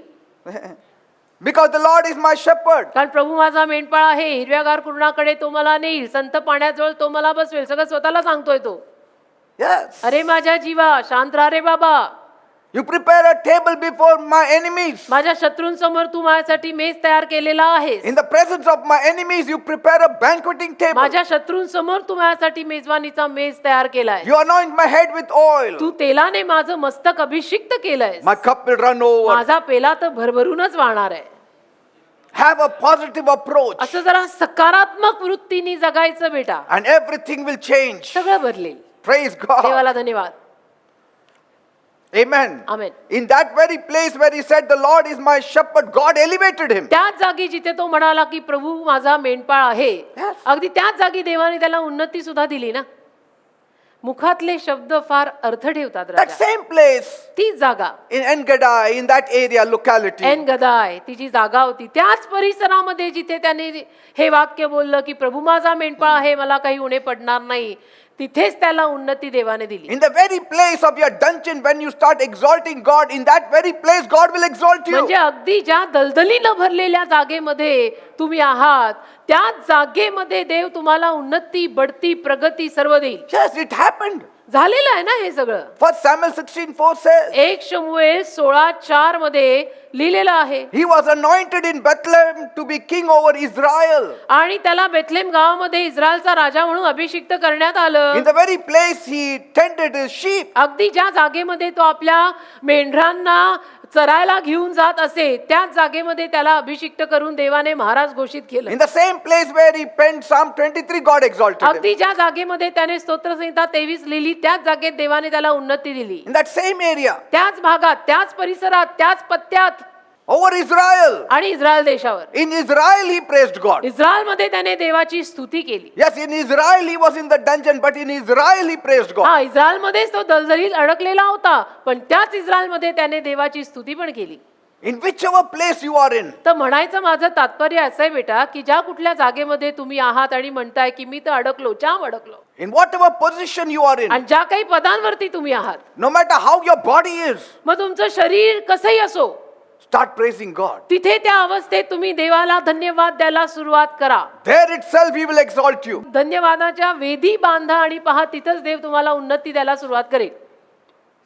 S1: Because the Lord is my shepherd.
S2: कारण प्रभू माझा मेंढपाळ आहे. हिरव्यागार कुरणाकडे तो मला नेईल. संत पाण्याजवळ तो मला बसवेल. सगळं स्वतःला सांगतोय तो.
S1: Yes.
S2: अरे माझ्या जीवा शांत राहा रे बाबा.
S1: You prepare a table before my enemies.
S2: माझ्या शत्रूंसमोर तू माझ्यासाठी मेज तयार केलेला आहेस.
S1: In the presence of my enemies, you prepare a banqueting table.
S2: माझ्या शत्रूंसमोर तू माझ्यासाठी मेजवानीचा मेज तयार केलाय.
S1: You anoint my head with oil.
S2: तू तेलाने माझं मस्तक अभिषिक्त केलंय.
S1: My cup will run over.
S2: माझा पेला तर भरभरूनच वाहणार आहे.
S1: Have a positive approach,
S2: असं जरा सकारात्मक वृत्तीने जगायचं बेटा.
S1: and everything will change.
S2: सगळं बदलेल.
S1: Praise God.
S2: देवाला धन्यवाद.
S1: Amen.
S2: Amen.
S1: In that very place where he said, the Lord is my shepherd, God elevated him.
S2: त्याच जागी जिथे तो म्हणाला की प्रभू माझा मेंढपाळ आहे
S1: Yes.
S2: अगदी त्याच जागी देवाने त्याला उन्नती सुद्धा दिली ना. मुखातले शब्द फार अर्थ ठेवतात
S1: That
S2: राजा.
S1: same place
S2: तीच जागा
S1: in En-Gedi, in that area, locality,
S2: एन गदाय तिची जागा होती. त्याच परिसरामध्ये जिथे त्याने हे वाक्य बोललं की प्रभू माझा मेंढपाळ आहे मला काही उणे पडणार नाही तिथेच त्याला उन्नती देवाने दिली.
S1: in the very place of your dungeon, when you start exalting God, in that very place God will exalt you.
S2: म्हणजे अगदी ज्या दलदलीनं भरलेल्या जागेमध्ये तुम्ही आहात त्याच जागेमध्ये देव तुम्हाला उन्नती बढती प्रगती सर्व देईल.
S1: Yes, it happened.
S2: झालेलं आहे ना हे सगळं.
S1: 1 Samuel 16:4 says,
S2: 1 शमूएल 16:4 मध्ये लिहिलेलं आहे.
S1: he was anointed in Bethlehem to be king over Israel.
S2: आणि त्याला बेथलेम गावामध्ये इस्रायलचा राजा म्हणून अभिषिक्त करण्यात आलं.
S1: In the very place he tended his sheep.
S2: अगदी ज्या जागेमध्ये तो आपल्या मेंढरांना चरायला घेऊन जात असे त्याच जागेमध्ये त्याला अभिषिक्त करून देवाने महाराज घोषित केलं.
S1: In the same place where he penned Psalm 23, God exalted him.
S2: अगदी ज्या जागेमध्ये त्याने स्तोत्रसंहिता 23 लिहिली त्याच जागेत देवाने त्याला उन्नती दिली.
S1: In that same area,
S2: त्याच भागात त्याच परिसरात त्याच पत्त्यात
S1: over Israel.
S2: आणि इस्रायल देशावर.
S1: In Israel he praised God.
S2: इस्रायलमध्ये त्याने देवाची स्तुती केली.
S1: Yes, in Israel he was in the dungeon, but in Israel he praised God.
S2: हा इस्रायलमध्येच तो दलदलीत अडकलेला होता पण त्याच इस्रायलमध्ये त्याने देवाची स्तुती पण केली.
S1: In whichever place you are in,
S2: तर म्हणायचं माझं तात्पर्य असं आहे बेटा की ज्या कुठल्या जागेमध्ये तुम्ही आहात आणि म्हणताय की मी तर अडकलो जाम अडकलो
S1: in whatever position you are in,
S2: आणि ज्या काही पदांवरती तुम्ही आहात
S1: no matter how your body is,
S2: मग तुमचं शरीर कसंही असो
S1: start praising God.
S2: तिथे त्या अवस्थेत तुम्ही देवाला धन्यवाद द्यायला सुरुवात करा.
S1: There itself He will exalt you.
S2: धन्यवादाच्या वेदी बांधा आणि पहा तिथंच देव तुम्हाला उन्नती द्यायला सुरुवात करेल.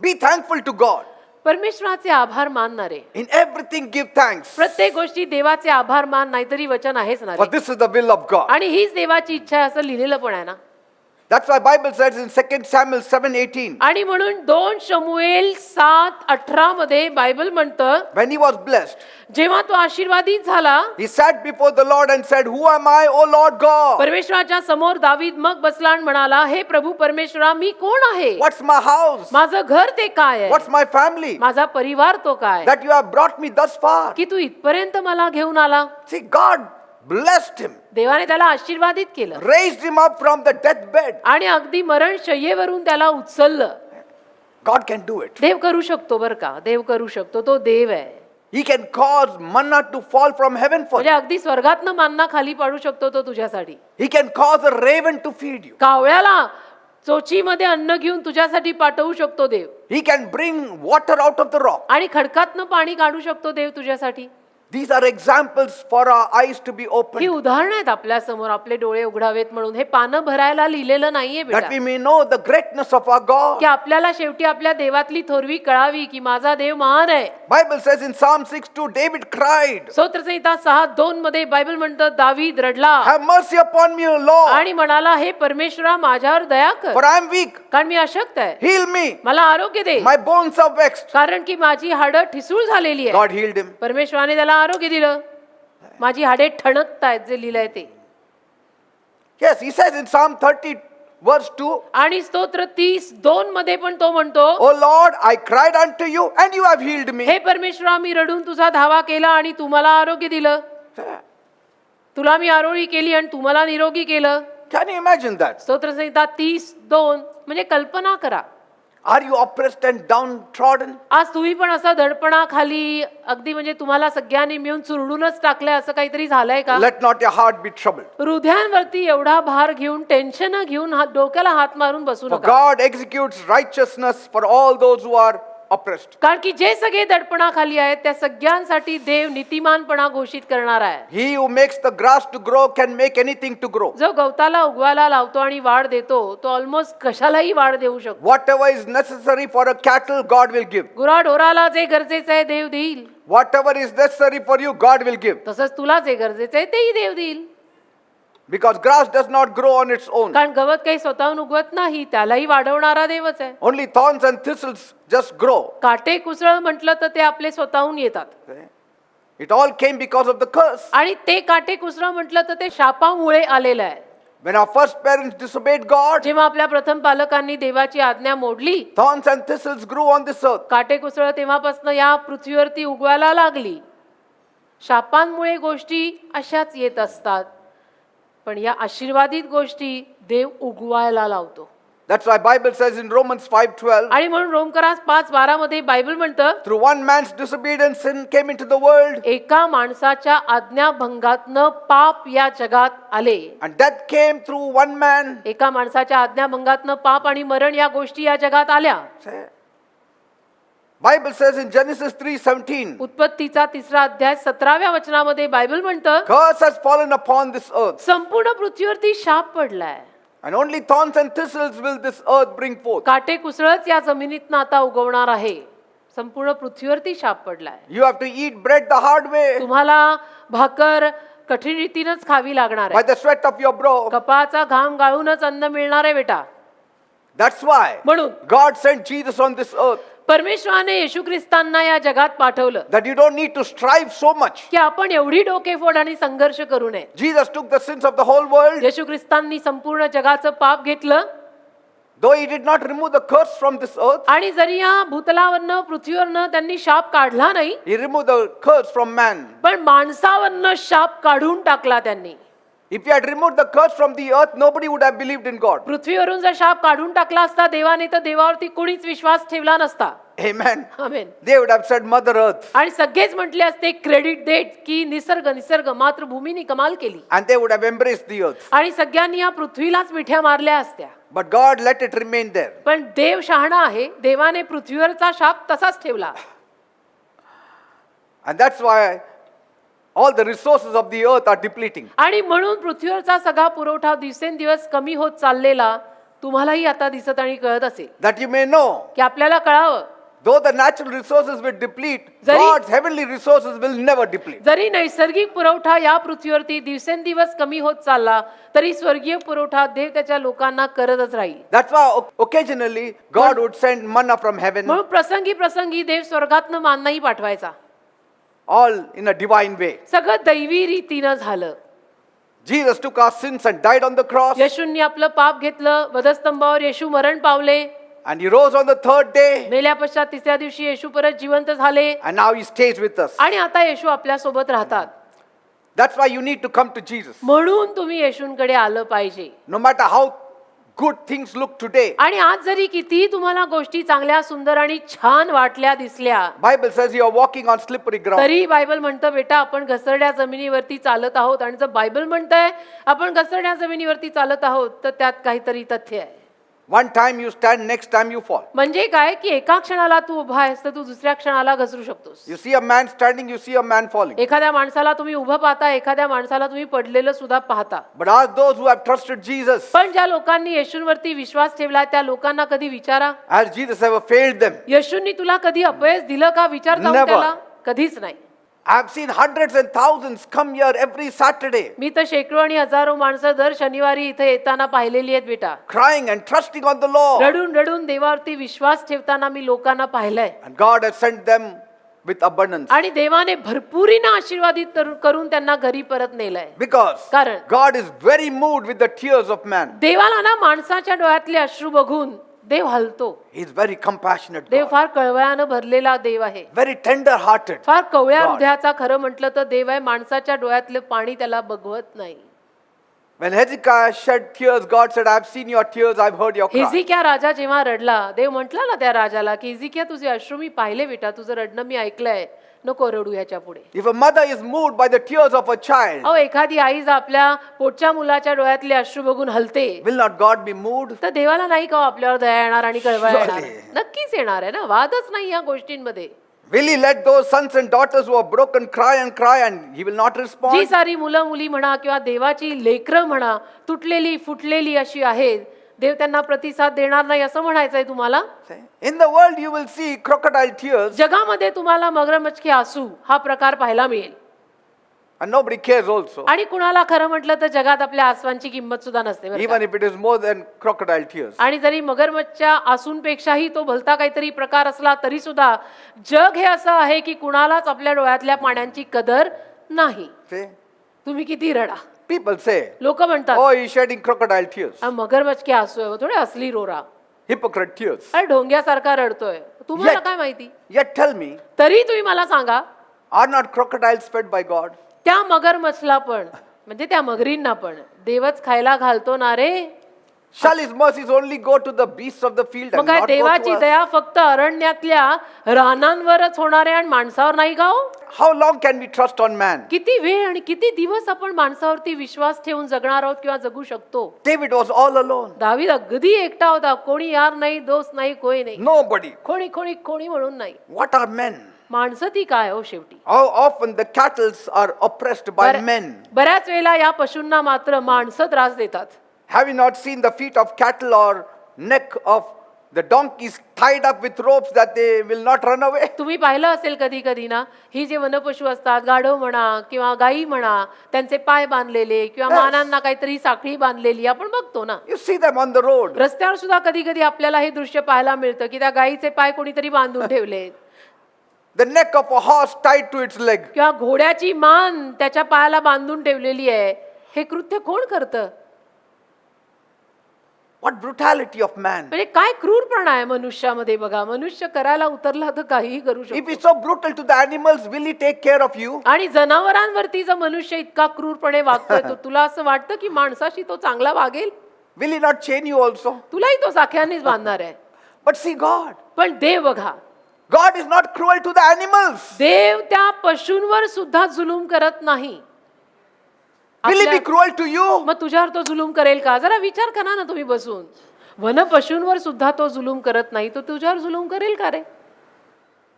S1: Be thankful to God.
S2: परमेश्वराचे आभार मानणारे
S1: In everything give thanks.
S2: प्रत्येक गोष्टी देवाचे आभार मान नाहीतरी वचन आहेच ना
S1: For
S2: ray.
S1: this is the will of God.
S2: आणि हीच देवाची इच्छा आहे असं लिहिलेलं पण आहे ना.
S1: That's why Bible says in 2 Samuel 7:18,
S2: आणि म्हणून 2 शमूएल 7:18 मध्ये बायबल म्हणतं
S1: when he was blessed,
S2: जेव्हा तो आशीर्वादित झाला
S1: he sat before the Lord and said, Who am I, O Lord God?
S2: परमेश्वराच्या समोर दावीद मग बसला आणि म्हणाला हे प्रभू परमेश्वरा मी कोण आहे
S1: What's my house?
S2: माझं घर ते काय आहे
S1: What's my family?
S2: माझा परिवार तो काय
S1: That you have brought me thus far.
S2: की तू इथपर्यंत मला घेऊन आला.
S1: See, God blessed him,
S2: देवाने त्याला आशीर्वादित केलं
S1: raised him up from the deathbed.
S2: आणि अगदी मरण शय्येवरून त्याला उचललं.
S1: God can do it.
S2: देव करू शकतो बर का. देव करू शकतो. तो देव आहे.
S1: He can cause manna to fall from heaven for
S2: म्हणजे
S1: you.
S2: अगदी स्वर्गातनं मान्ना खाली पाडू शकतो तो तुझ्यासाठी.
S1: He can cause a raven to feed you.
S2: कावळ्याला चोचीमध्ये अन्न घेऊन तुझ्यासाठी पाठवू शकतो देव.
S1: He can bring water out of the rock.
S2: आणि खडकातनं पाणी काढू शकतो देव तुझ्यासाठी.
S1: These are examples for our eyes to be
S2: he
S1: opened,
S2: उदाहरणं आहेत आपल्या समोर आपले डोळे उघडावेत म्हणून. हे पानं भरायला लिहिलेलं नाहीये
S1: that
S2: बेटा
S1: we may know the greatness of our God.
S2: की आपल्याला शेवटी आपल्या देवातली थोरवी कळावी की माझा देव महान आहे.
S1: Bible says in Psalm 6:2, David cried,
S2: स्तोत्रसंहिता 6:2 मध्ये बायबल म्हणतं दावीद रडला
S1: Have mercy upon me, O Lord,
S2: आणि म्हणाला हे परमेश्वरा माझ्यावर दया कर
S1: for I am weak.
S2: कारण मी अशक्त आहे.
S1: Heal me.
S2: मला आरोग्य दे
S1: My bones are vexed.
S2: कारण की माझी हाडं ठिसूळ झालेली आहे.
S1: God healed him.
S2: परमेश्वराने त्याला आरोग्य दिलं. माझी हाडे ठणकतायत जे लिहिलंय ते.
S1: Yes, he says in Psalm 30, verse 2,
S2: आणि स्तोत्र 30:2 मध्ये पण तो म्हणतो
S1: O Lord, I cried unto you and you have healed me.
S2: हे परमेश्वरा मी रडून तुझा धावा केला आणि तू मला आरोग्य दिलं. तुला मी आरोळी केली आणि तू मला निरोगी केलं.
S1: Can you imagine that?
S2: स्तोत्रसंहिता 30:2 म्हणजे कल्पना करा.
S1: Are you oppressed and downtrodden?
S2: आज तुम्ही पण असं दडपणाखाली अगदी म्हणजे तुम्हाला सगळ्यांनी मिळून चुरडूनच टाकलंय असं काहीतरी झालंय का.
S1: Let not your heart be troubled.
S2: हृदयांवरती एवढा भार घेऊन टेन्शन घेऊन डोक्याला हात मारून बसू
S1: For
S2: नका.
S1: God executes righteousness for all those who are oppressed.
S2: कारण की जे सगळे दडपणाखाली आहेत त्या सगळ्यांसाठी देव नीतिमानपणा घोषित करणार आहे.
S1: He who makes the grass to grow can make anything to grow.
S2: जो गवताला उगवायला लावतो आणि वाढ देतो तो ऑलमोस्ट कशालाही वाढ देऊ शकतो.
S1: Whatever is necessary for a cattle, God will give.
S2: गुराढोराला जे गरजेचं आहे देव देईल.
S1: Whatever is necessary for you, God will give.
S2: तसंच तुला जे गरजेचं आहे तेही देव देईल.
S1: Because grass does not grow on its own.
S2: कारण गवत काही स्वतःहून उगवत नाही त्यालाही वाढवणारा देवच आहे.
S1: Only thorns and thistles just grow.
S2: काटे कुसळ म्हटलं तर ते आपले स्वतःहून येतात.
S1: It all came because of the curse.
S2: आणि ते काटे कुसळ म्हटलं तर ते शापामुळे आलेलं आहे.
S1: When our first parents disobeyed God,
S2: जेव्हा आपल्या प्रथम पालकांनी देवाची आज्ञा मोडली
S1: thorns and thistles grew on this earth.
S2: काटे कुसळ तेव्हापासून या पृथ्वीवरती उगवायला लागली. शापांमुळे गोष्टी अशाच येत असतात पण या आशीर्वादित गोष्टी देव उगवायला लावतो.
S1: That's why Bible says in Romans 5:12,
S2: आणि म्हणून रोमकरास 5:12 मध्ये बायबल म्हणतं
S1: through one man's disobedience sin came into the world,
S2: एका माणसाच्या आज्ञाभंगातनं पाप या जगात आले.
S1: and death came through one man.
S2: एका माणसाच्या आज्ञाभंगातनं पाप आणि मरण या गोष्टी या जगात आल्या.
S1: Bible says in Genesis 3:17,
S2: उत्पत्तीचा 3रा अध्याय 17व्या वचनामध्ये बायबल म्हणतं
S1: curse has fallen upon this earth,
S2: संपूर्ण पृथ्वीवरती शाप पडलाय.
S1: and only thorns and thistles will this earth bring forth.
S2: काटे कुसळच या जमिनीतनं आता उगवणार आहे. संपूर्ण पृथ्वीवरती शाप पडलाय.
S1: You have to eat bread the hard way,
S2: तुम्हाला भाकर कठीण रीतीनंच खावी लागणार
S1: by
S2: आहे.
S1: the sweat of your brow.
S2: कपाळाचा घाम गाळूनच अन्न मिळणार आहे बेटा.
S1: That's why
S2: म्हणून
S1: God sent Jesus on this earth,
S2: परमेश्वराने येशू ख्रिस्तांना या जगात पाठवलं
S1: that you don't need to strive so much.
S2: की आपण एवढी डोकेफोड आणि संघर्ष करू नये.
S1: Jesus took the sins of the whole world,
S2: येशू ख्रिस्तांनी संपूर्ण जगाचं पाप घेतलं
S1: though he did not remove the curse from this earth.
S2: आणि जरी या भूतलावरनं पृथ्वीवरनं त्यांनी शाप काढला नाही
S1: He removed the curse from man.
S2: पण माणसावरनं शाप काढून टाकला त्यांनी.
S1: If he had removed the curse from the earth, nobody would have believed in God.
S2: पृथ्वीवरून जर शाप काढून टाकला असता देवाने तर देवावरती कोणीच विश्वास ठेवला नसता.
S1: Amen.
S2: Amen.
S1: They would have said Mother Earth.
S2: आणि सगळेच म्हटले असते क्रेडिट देत की निसर्ग मातृभूमीने कमाल केली
S1: And they would have embraced the earth.
S2: आणि सगळ्यांनी या पृथ्वीलाच मिठ्या मारल्या असत्या.
S1: But God let it remain there.
S2: पण देव शहाणा आहे, देवाने पृथ्वीवरचा शाप तसाच ठेवला.
S1: And that's why all the resources of the earth are depleting.
S2: आणि म्हणून पृथ्वीवरचा सगळा पुरवठा दिवसेंदिवस कमी होत चाललेला तुम्हालाही आता दिसत आणि कळत असेल.
S1: That you may know,
S2: की आपल्याला कळावं,
S1: though the natural resources will deplete,
S2: Jari-
S1: God's heavenly resources will never deplete.
S2: जरी नैसर्गिक पुरवठा या पृथ्वीवरती दिवसेंदिवस कमी होत चालला तरी स्वर्गीय पुरवठा देव त्याच्या लोकांना करतच राहील.
S1: That's why occasionally God would send manna from heaven,
S2: म्हणून प्रसंगी देव स्वर्गातनं माननाही पाठवायचा.
S1: all in a divine way.
S2: सगळं दैवी रीतीनं झालं.
S1: Jesus took our sins and died on the cross,
S2: येशूंनी आपलं पाप घेतलं, वधस्तंभावर येशू मरण पावले,
S1: and he rose on the third day,
S2: मेल्या पश्चात तिसऱ्या दिवशी येशू परत जिवंत झाले
S1: and now he stays with us.
S2: आणि आता येशू आपल्या सोबत राहतात.
S1: That's why you need to come to Jesus.
S2: म्हणून तुम्ही येशूंकडे आलं पाहिजे.
S1: No matter how good things look today,
S2: आणि आज जरी किती तुम्हाला गोष्टी चांगल्या सुंदर आणि छान वाटल्या दिसल्या
S1: Bible says you are walking on slippery ground.
S2: तरी बायबल म्हणतं बेटा आपण घसरड्या जमिनीवरती चालत आहोत. आणि जर बायबल म्हणतंय आपण घसरड्या जमिनीवरती चालत आहोत तर त्यात काहीतरी तथ्य आहे.
S1: One time you stand, next time you fall.
S2: म्हणजे काय की एका क्षणाला तू उभा आहेस तर तू दुसऱ्या क्षणाला घसरू शकतोस.
S1: You see a man standing, you see a man falling.
S2: एखाद्या माणसाला तुम्ही उभं पाहता, एखाद्या माणसाला तुम्ही पडलेलं सुद्धा पाहता.
S1: But ask those who have trusted Jesus,
S2: पण ज्या लोकांनी येशूंवरती विश्वास ठेवला त्या लोकांना कधी विचारा,
S1: has Jesus ever failed them?
S2: येशूंनी तुला कधी अपयश दिलं का? विचार जाऊन
S1: Never.
S2: त्याला. कधीच नाही.
S1: I have seen hundreds and thousands come here every Saturday,
S2: मी तर शेकडो आणि हजारो माणसं दर शनिवारी इथे येताना पाहिलेली आहेत बेटा.
S1: crying and trusting on the Lord.
S2: रडून देवावरती विश्वास ठेवताना मी लोकांना पाहिलंय.
S1: And God has sent them with abundance.
S2: आणि देवाने भरपुरीनं आशीर्वादित करून त्यांना घरी परत नेलंय.
S1: Because
S2: कारण
S1: God is very moved with the tears of man.
S2: देवाला ना माणसाच्या डोळ्यातले अश्रू बघून देव हलतो.
S1: He is very compassionate
S2: Dev
S1: God.
S2: फार कळवळ्यानं भरलेला देव आहे.
S1: Very tender hearted.
S2: फार कवळ्या
S1: God.
S2: हृदयाचा खरं म्हटलं तर देव आहे. माणसाच्या डोळ्यातले पाणी त्याला बघवत नाही.
S1: When Hezekiah shed tears, God said, I have seen your tears, I have heard your cry.
S2: Hezekiah राजा जेव्हा रडला देव म्हटला ना त्या राजाला की हिजकिया तुझे अश्रू मी पाहिले बेटा, तुझं रडणं मी ऐकलंय, नको रडू ह्याच्या पुढे.
S1: If a mother is moved by the tears of a child,
S2: अहो एखादी आई जर आपल्या पोटच्या मुलाच्या डोळ्यातले अश्रू बघून हलते
S1: will not God be moved?
S2: तर देवाला नाही का हो आपल्यावर दया येणार आणि कळवळा येणार?
S1: Surely.
S2: नक्कीच येणार आहे ना, वादच नाही या गोष्टींमध्ये.
S1: Will he let those sons and daughters who are broken cry and he will not
S2: G
S1: respond?
S2: सारी मुलं मुली म्हणा किंवा देवाची लेकरं म्हणा तुटलेली फुटलेली अशी आहेत, देव त्यांना प्रतिसाद देणार नाही असं म्हणायचंय तुम्हाला?
S1: In the world you will see crocodile tears
S2: जगामध्ये तुम्हाला मगरमच्छ आसू हा प्रकार पाहायला मिळेल.
S1: and nobody cares also.
S2: आणि कुणाला खरं म्हटलं तर जगात आपल्या आसवांची किंमत सुद्धा नसते बरं का.
S1: Even if it is more than crocodile tears.
S2: आणि जरी मगरमच्छच्या आसूंपेक्षाही तो भलता काहीतरी प्रकार असला तरी सुद्धा जग हे असं आहे की कुणालाच आपल्या डोळ्यातल्या पाण्याची कदर नाही.
S1: See?
S2: तुम्ही किती रडा,
S1: People say,
S2: लोक म्हणतात
S1: oh, he's shedding crocodile tears.
S2: मगरमच्छ के आसू आहे, थोडे असली रोरा,
S1: Hypocrite tears.
S2: अरे ढोंग्यासारखा रडतोय. तुम्हाला
S1: Yet-
S2: काय माहिती?
S1: Yet tell me,
S2: तरी तुम्ही मला सांगा
S1: are not crocodiles fed by God?
S2: त्या मगरमच्छला पण म्हणजे त्या मगरींना पण देवच खायला घालतो ना रे.
S1: Shall his mercies only go to the beasts of the field
S2: मग
S1: and
S2: काय
S1: not go
S2: देवाची
S1: to us?
S2: दया फक्त अरण्यातल्या रानांवरच होणार आहे आणि माणसावर नाही का हो?
S1: How long can we trust on man?
S2: किती वेळ आणि किती दिवस आपण माणसावरती विश्वास ठेवून जगणार आहोत किंवा जगू शकतो?
S1: David was all alone.
S2: दावीद अगदी एकटा होता, कोणी यार नाही, दोस्त नाही, कोणी नाही,
S1: Nobody.
S2: कोणी म्हणून नाही.
S1: What are men?
S2: माणसं ती काय हो शेवटी?
S1: How often the cattle are oppressed by men?
S2: बऱ्याच वेळेला या पशूंना मात्र माणसं त्रास देतात.
S1: Have you not seen the feet of cattle or neck of the donkeys tied up with ropes that they will not run away?
S2: तुम्ही पाहिलं असेल कधी कधी ना, ही जे वनपशु असतात, गाढव म्हणा किंवा गायी म्हणा, त्यांचे पाय बांधलेले किंवा
S1: Yes.
S2: मानांना काहीतरी साखळी बांधलेली आपण बघतो ना.
S1: You see them on the road.
S2: रस्त्यावर सुद्धा कधी कधी आपल्याला हे दृश्य पाहायला मिळतं की त्या गायीचे पाय कोणीतरी बांधून ठेवले
S1: The neck of a horse tied to its leg.
S2: किंवा घोड्याची मान त्याच्या पायाला बांधून ठेवलेली आहे. हे कृत्य कोण करतं?
S1: What brutality of man.
S2: म्हणजे काय क्रूरपणा आहे मनुष्यामध्ये. बघा, मनुष्य करायला उतरला तर काहीही करू
S1: If
S2: शकतो.
S1: he's so brutal to the animals, will he take care of you?
S2: आणि जनावरांवरती जर मनुष्य इतका क्रूरपणे वागतोय तर तुला असं वाटतं की माणसाशी तो चांगला वागेल?
S1: Will he not chain you also?
S2: तुलाही तो साख्यानेच बांधणार आहे.
S1: But see God.
S2: पण देव बघा,
S1: God is not cruel to the animals.
S2: देव त्या पशूंवर सुद्धा जुलूम करत नाही.
S1: Will he be
S2: आपल्या-
S1: cruel to you?
S2: मग तुझ्यावर तो जुलूम करेल का? जरा विचार करा ना तुम्ही बसून. वन पशूंवर सुद्धा तो जुलूम करत नाही, तो तुझ्यावर जुलूम करेल का रे?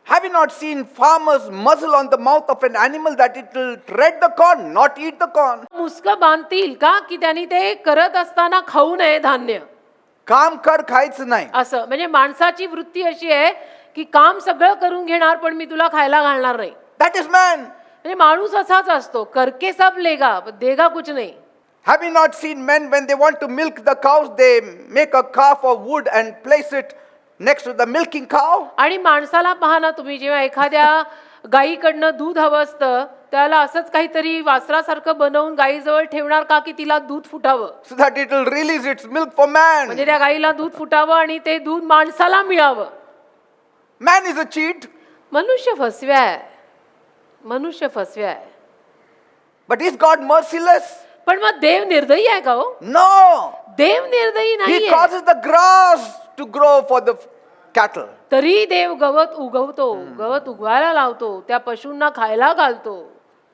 S1: Have you not seen farmers muzzle on the mouth of an animal that it will tread the corn, not eat the corn?
S2: मुसकं बांधतील का की त्यांनी ते करत असताना खाऊ नये धान्य
S1: काम कर खायचं नाही.
S2: असं. म्हणजे माणसाची वृत्ती अशी आहे की काम सगळं करून घेणार पण मी तुला खायला घालणार नाही.
S1: That is man.
S2: म्हणजे माणूस असाच असतो, करके सब लेगा देगा कुछ नाही.
S1: Have you not seen men when they want to milk the cows, they make a calf of wood and place it next to the milking cow?
S2: आणि माणसाला पहा ना तुम्ही, जेव्हा एखाद्या गायीकडनं दूध हवं असतं त्याला असंच काहीतरी वासरासारखं बनवून गायीजवळ ठेवणार का की तिला दूध फुटावं,
S1: So that it will release its milk for man.
S2: म्हणजे त्या गायीला दूध फुटावं आणि ते दूध माणसाला मिळावं.
S1: Man is a cheat.
S2: मनुष्य फसव्या आहे, मनुष्य फसव्या आहे.
S1: But is God merciless?
S2: पण मग देव निर्दयी आहे का हो?
S1: No.
S2: देव निर्दयी
S1: He
S2: नाही.
S1: causes the grass to grow for the cattle.
S2: तरी देव गवत उगवतो, गवत उगवायला लावतो, त्या पशूंना खायला घालतो.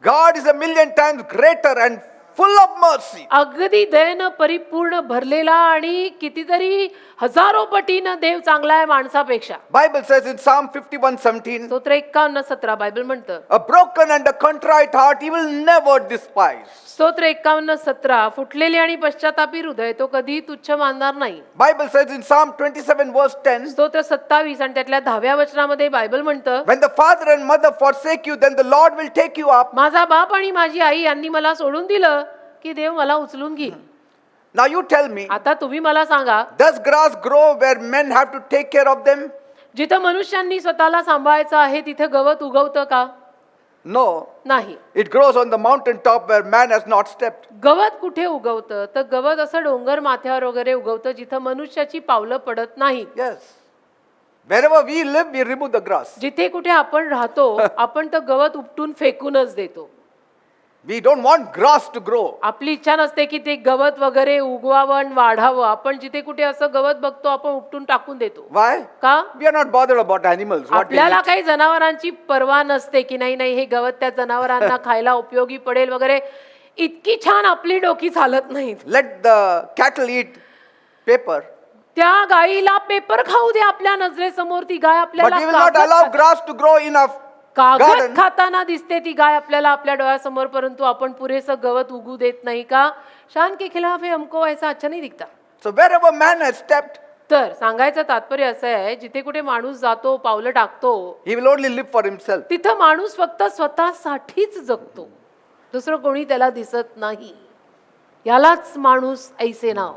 S1: God is a million times greater and full of mercy.
S2: अगदी दयेनं परिपूर्ण भरलेला आणि कितीतरी हजारो पटीनं देव चांगला आहे माणसापेक्षा.
S1: Bible says in Psalm 51:17,
S2: स्तोत्र 51:17 बायबल म्हणतं.
S1: a broken and a contrite heart he will never despise.
S2: स्तोत्र 51:17 फुटलेले आणि पश्चातापी हृदय तो कधी तुच्छ मानणार नाही.
S1: Bible says in Psalm 27:10,
S2: स्तोत्र 27 आणि त्यातल्या 10व्या वचनामध्ये बायबल म्हणतं,
S1: when the father and mother forsake you, then the Lord will take you up.
S2: माझा बाप आणि माझी आई यांनी मला सोडून दिलं की देव मला उचलून घेईल.
S1: Now you tell me,
S2: आता तुम्ही मला सांगा,
S1: does grass grow where men have to take care of them?
S2: जिथं मनुष्यांनी स्वतःला सांभाळायचं आहे तिथे गवत उगवतं का?
S1: No.
S2: नाही.
S1: It grows on the mountain top where man has not stepped.
S2: गवत कुठे उगवतं? तर गवत असं डोंगर माथ्यावर वगैरे उगवतं जिथं मनुष्याची पावलं पडत नाही.
S1: Yes. Wherever we live, we remove the grass.
S2: जिथे कुठे आपण राहतो आपण तर गवत उपटून फेकूनच देतो.
S1: We don't want grass to grow.
S2: आपली इच्छा नसते की ते गवत वगैरे उगवावं आणि वाढावं. आपण जिथे कुठे असं गवत बघतो आपण उपटून टाकून देतो.
S1: Why?
S2: का?
S1: We are not bothered about animals. What they
S2: आपल्याला
S1: eat.
S2: काही जनावरांची पर्वा नसते की नाही नाही हे गवत त्या जनावरांना खायला उपयोगी पडेल वगैरे. इतकी छान आपली डोकी चालत नाहीत.
S1: Let the cattle eat paper.
S2: त्या गायीला पेपर खाऊ दे आपल्या नजरेसमोर. ती गाय
S1: But
S2: आपल्याला
S1: we will not
S2: कागद
S1: allow
S2: खाते.
S1: grass to grow in a
S2: कागद
S1: garden.
S2: खाताना दिसते ती गाय आपल्याला आपल्या डोळ्यासमोर, परंतु आपण पुरेसं गवत उगू देत नाही का? शान के खिलाफ है हमको ऐसा अच्छा नहीं दिखता.
S1: So wherever man has stepped,
S2: तर सांगायचं तात्पर्य असं आहे, जिथे कुठे माणूस जातो पावलं टाकतो
S1: he will only live for himself.
S2: तिथं माणूस फक्त स्वतःसाठीच जगतो, दुसरं कोणी त्याला दिसत नाही. यालाच माणूस ऐसे नाव.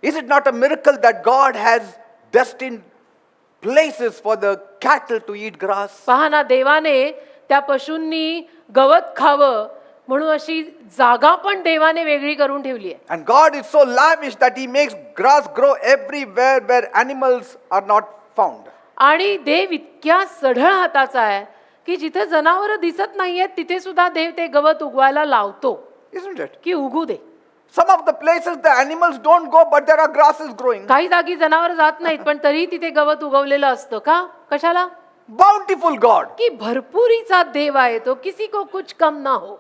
S1: Is it not a miracle that God has destined places for the cattle to eat grass?
S2: पहा ना, देवाने त्या पशूंनी गवत खावं म्हणून अशी जागा पण देवाने वेगळी करून ठेवली आहे.
S1: And God is so lavish that he makes grass grow everywhere where animals are not found.
S2: आणि देव इतक्या सढळ हाताचा आहे की जिथे जनावरं दिसत नाहीयेत तिथे सुद्धा देव ते गवत उगवायला लावतो
S1: Isn't it?
S2: की उगू दे.
S1: Some of the places the animals don't go, but there are grasses growing.
S2: काही जागी जनावर जात नाहीत पण तरी तिथे गवत उगवलेलं असतं. का? कशाला?
S1: Bountiful God.
S2: की भरपुरीचा देव आहे तो, किसी को कुछ कम ना हो.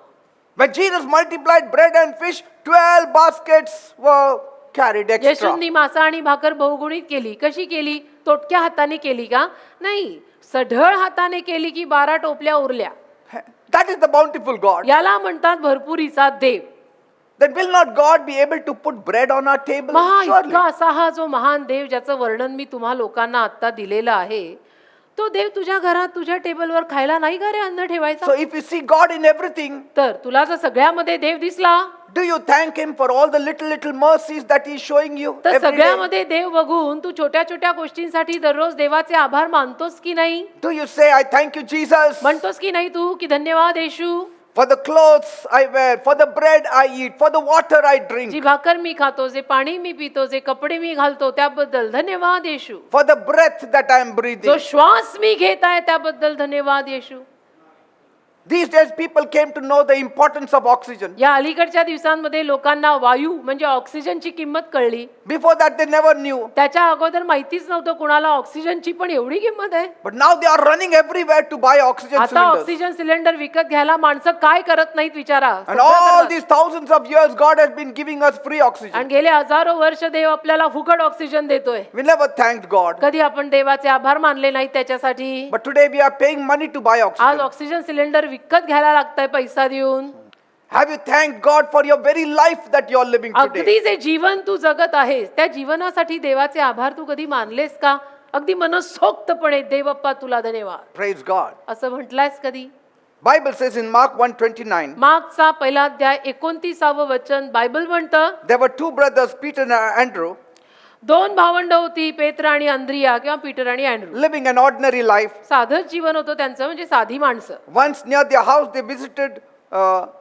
S1: When Jesus multiplied bread and fish, 12 baskets were carried extra.
S2: येशूंनी मासा आणि भाकर बहुगुणित केली. कशी केली? तोटक्या हाताने केली का? नाही, सढळ हाताने केली की 12 टोपल्या उरल्या.
S1: That is the bountiful God.
S2: याला म्हणतात भरपुरीचा देव.
S1: Then will not God be able to put bread on our table?
S2: Maha
S1: Surely.
S2: इतका असा हा जो महान देव ज्याचं वर्णन मी तुम्हा लोकांना आता दिलेलं आहे, तो देव तुझ्या घरात तुझ्या टेबलवर खायला नाही का रे अन्न ठेवायचा?
S1: So if you see God in everything,
S2: तर तुला जर सगळ्यामध्ये देव दिसला
S1: do you thank him for all the little mercies that he is showing you
S2: तर
S1: every day?
S2: सगळ्यामध्ये देव बघून तू छोट्या छोट्या गोष्टींसाठी दररोज देवाचे आभार मानतोस की नाही?
S1: Do you say, I thank you, Jesus,
S2: म्हणतोस की नाही तू की धन्यवाद येशू,
S1: for the clothes I wear, for the bread I eat, for the water I drink,
S2: जी भाकर मी खातो, जे पाणी मी पितो, जे कपडे मी घालतो त्याबद्दल धन्यवाद येशू,
S1: for the breath that I am breathing?
S2: जो श्वास मी घेत आहे त्याबद्दल धन्यवाद येशू.
S1: These days people came to know the importance of oxygen.
S2: या अलीकडच्या दिवसांमध्ये लोकांना वायू म्हणजे ऑक्सिजनची किंमत कळली.
S1: Before that they never knew.
S2: त्याच्या अगोदर माहितीच नव्हतं कुणाला ऑक्सिजनची पण एवढी किंमत आहे.
S1: But now they are running everywhere to buy oxygen
S2: आता
S1: cylinders.
S2: ऑक्सिजन सिलेंडर विकत घ्यायला माणसं काय करत नाहीत विचारा.
S1: And all these thousands of years God has been giving us free oxygen.
S2: आणि गेले हजारो वर्ष देव आपल्याला फुकट ऑक्सिजन देतोय.
S1: We never thanked God.
S2: कधी आपण देवाचे आभार मानले नाहीत त्याच्यासाठी.
S1: But today we are paying money to buy
S2: आज
S1: oxygen.
S2: ऑक्सिजन सिलेंडर विकत घ्यायला लागतंय पैसा देऊन.
S1: Have you thanked God for your very life that you are living today?
S2: अगदी जे जीवन तू जगत आहेस त्या जीवनासाठी देवाचे आभार तू कधी मानलेस का? अगदी मनसोक्तपणे देवप्पा तुला धन्यवाद
S1: Praise God.
S2: असं म्हटलंयस कधी?
S1: Bible says in Mark 1:29,
S2: मार्कचा पहिला अध्याय 29वे वचन बायबल म्हणतं,
S1: there were two brothers, Peter and Andrew,
S2: दोन भावंड होती, पेत्र आणि अंद्रिया किंवा पीटर आणि Andrew.
S1: living an ordinary life.
S2: साधंच जीवन होतं त्यांचं, म्हणजे साधी माणसं.
S1: Once near their house they visited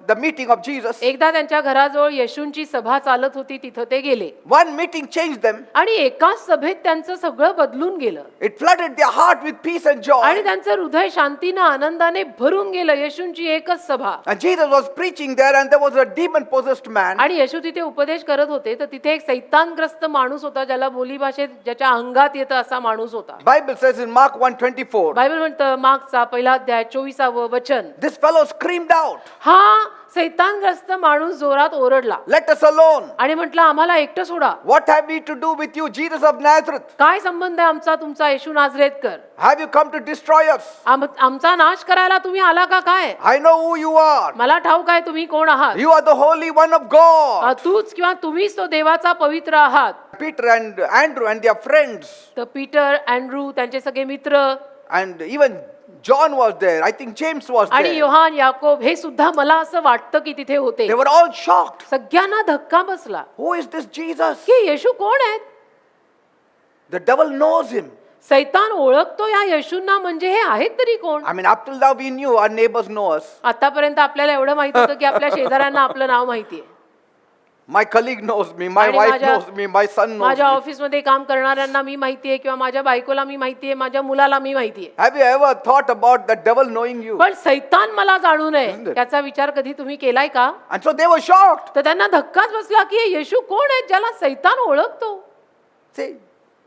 S1: the meeting of Jesus.
S2: एकदा त्यांच्या घराजवळ येशूंची सभा चालत होती, तिथं ते गेले.
S1: One meeting changed them.
S2: आणि एकाच सभेत त्यांचं सगळं बदलून गेलं.
S1: It flooded their heart with peace and
S2: आणि
S1: joy.
S2: त्यांचं हृदय शांतीनं आनंदाने भरून गेलं. येशूंची एकच सभा.
S1: And Jesus was preaching there and there was a demon possessed man.
S2: आणि येशू तिथे उपदेश करत होते, तर तिथे एक सैतानग्रस्त माणूस होता, ज्याला बोलीभाषेत ज्याच्या अंगात येतं असा माणूस होता.
S1: Bible says in Mark 1:24,
S2: Bible म्हणतं मार्कचा पहिला अध्याय 24वे वचन,
S1: this fellow screamed out,
S2: हा सैतानग्रस्त माणूस जोरात ओरडला
S1: let us alone.
S2: आणि म्हटलं आम्हाला एकटं सोडा.
S1: What have we to do with you, Jesus of Nazareth?
S2: काय संबंध आहे आमचा तुमचा येशू नाझरेतकर?
S1: Have you come to destroy us?
S2: आमचा नाश करायला तुम्ही आला का काय?
S1: I know who you are.
S2: मला ठाऊक आहे तुम्ही कोण आहात.
S1: You are the Holy One of God.
S2: तूच किंवा तुम्हीच तो देवाचा पवित्र आहात.
S1: Peter and Andrew and their friends,
S2: तर पीटर, अँड्रू, त्यांचे सगळे मित्र
S1: and even John was there. I think James was
S2: आणि
S1: there.
S2: योहान, याकोब हे सुद्धा मला असं वाटतं की तिथे होते.
S1: They were all shocked.
S2: सगळ्यांना धक्का बसला
S1: Who is this Jesus?
S2: की येशू कोण आहेत?
S1: The devil knows him.
S2: सैतान ओळखतो या येशूंना, म्हणजे हे आहेत तरी कोण?
S1: I mean, up till now we knew, our neighbors know us.
S2: आतापर्यंत आपल्याला एवढं माहित होतं की आपल्या शेजाऱ्यांना आपलं नाव माहितीये.
S1: My colleague knows me, my
S2: आणि
S1: wife
S2: माझ्या-
S1: knows me, my son knows
S2: माझ्या
S1: me.
S2: ऑफिसमध्ये काम करणाऱ्यांना मी माहितीये, किंवा माझ्या बायकोला मी माहितीये, माझ्या मुलाला मी माहितीये.
S1: Have you ever thought about the devil knowing you?
S2: पण सैतान मला जाणू
S1: Isn't
S2: नये
S1: it?
S2: त्याचा विचार कधी तुम्ही केलाय का?
S1: And so they were shocked.
S2: तर त्यांना धक्काच बसला की हे येशू कोण आहेत ज्याला सैतान ओळखतो?
S1: See,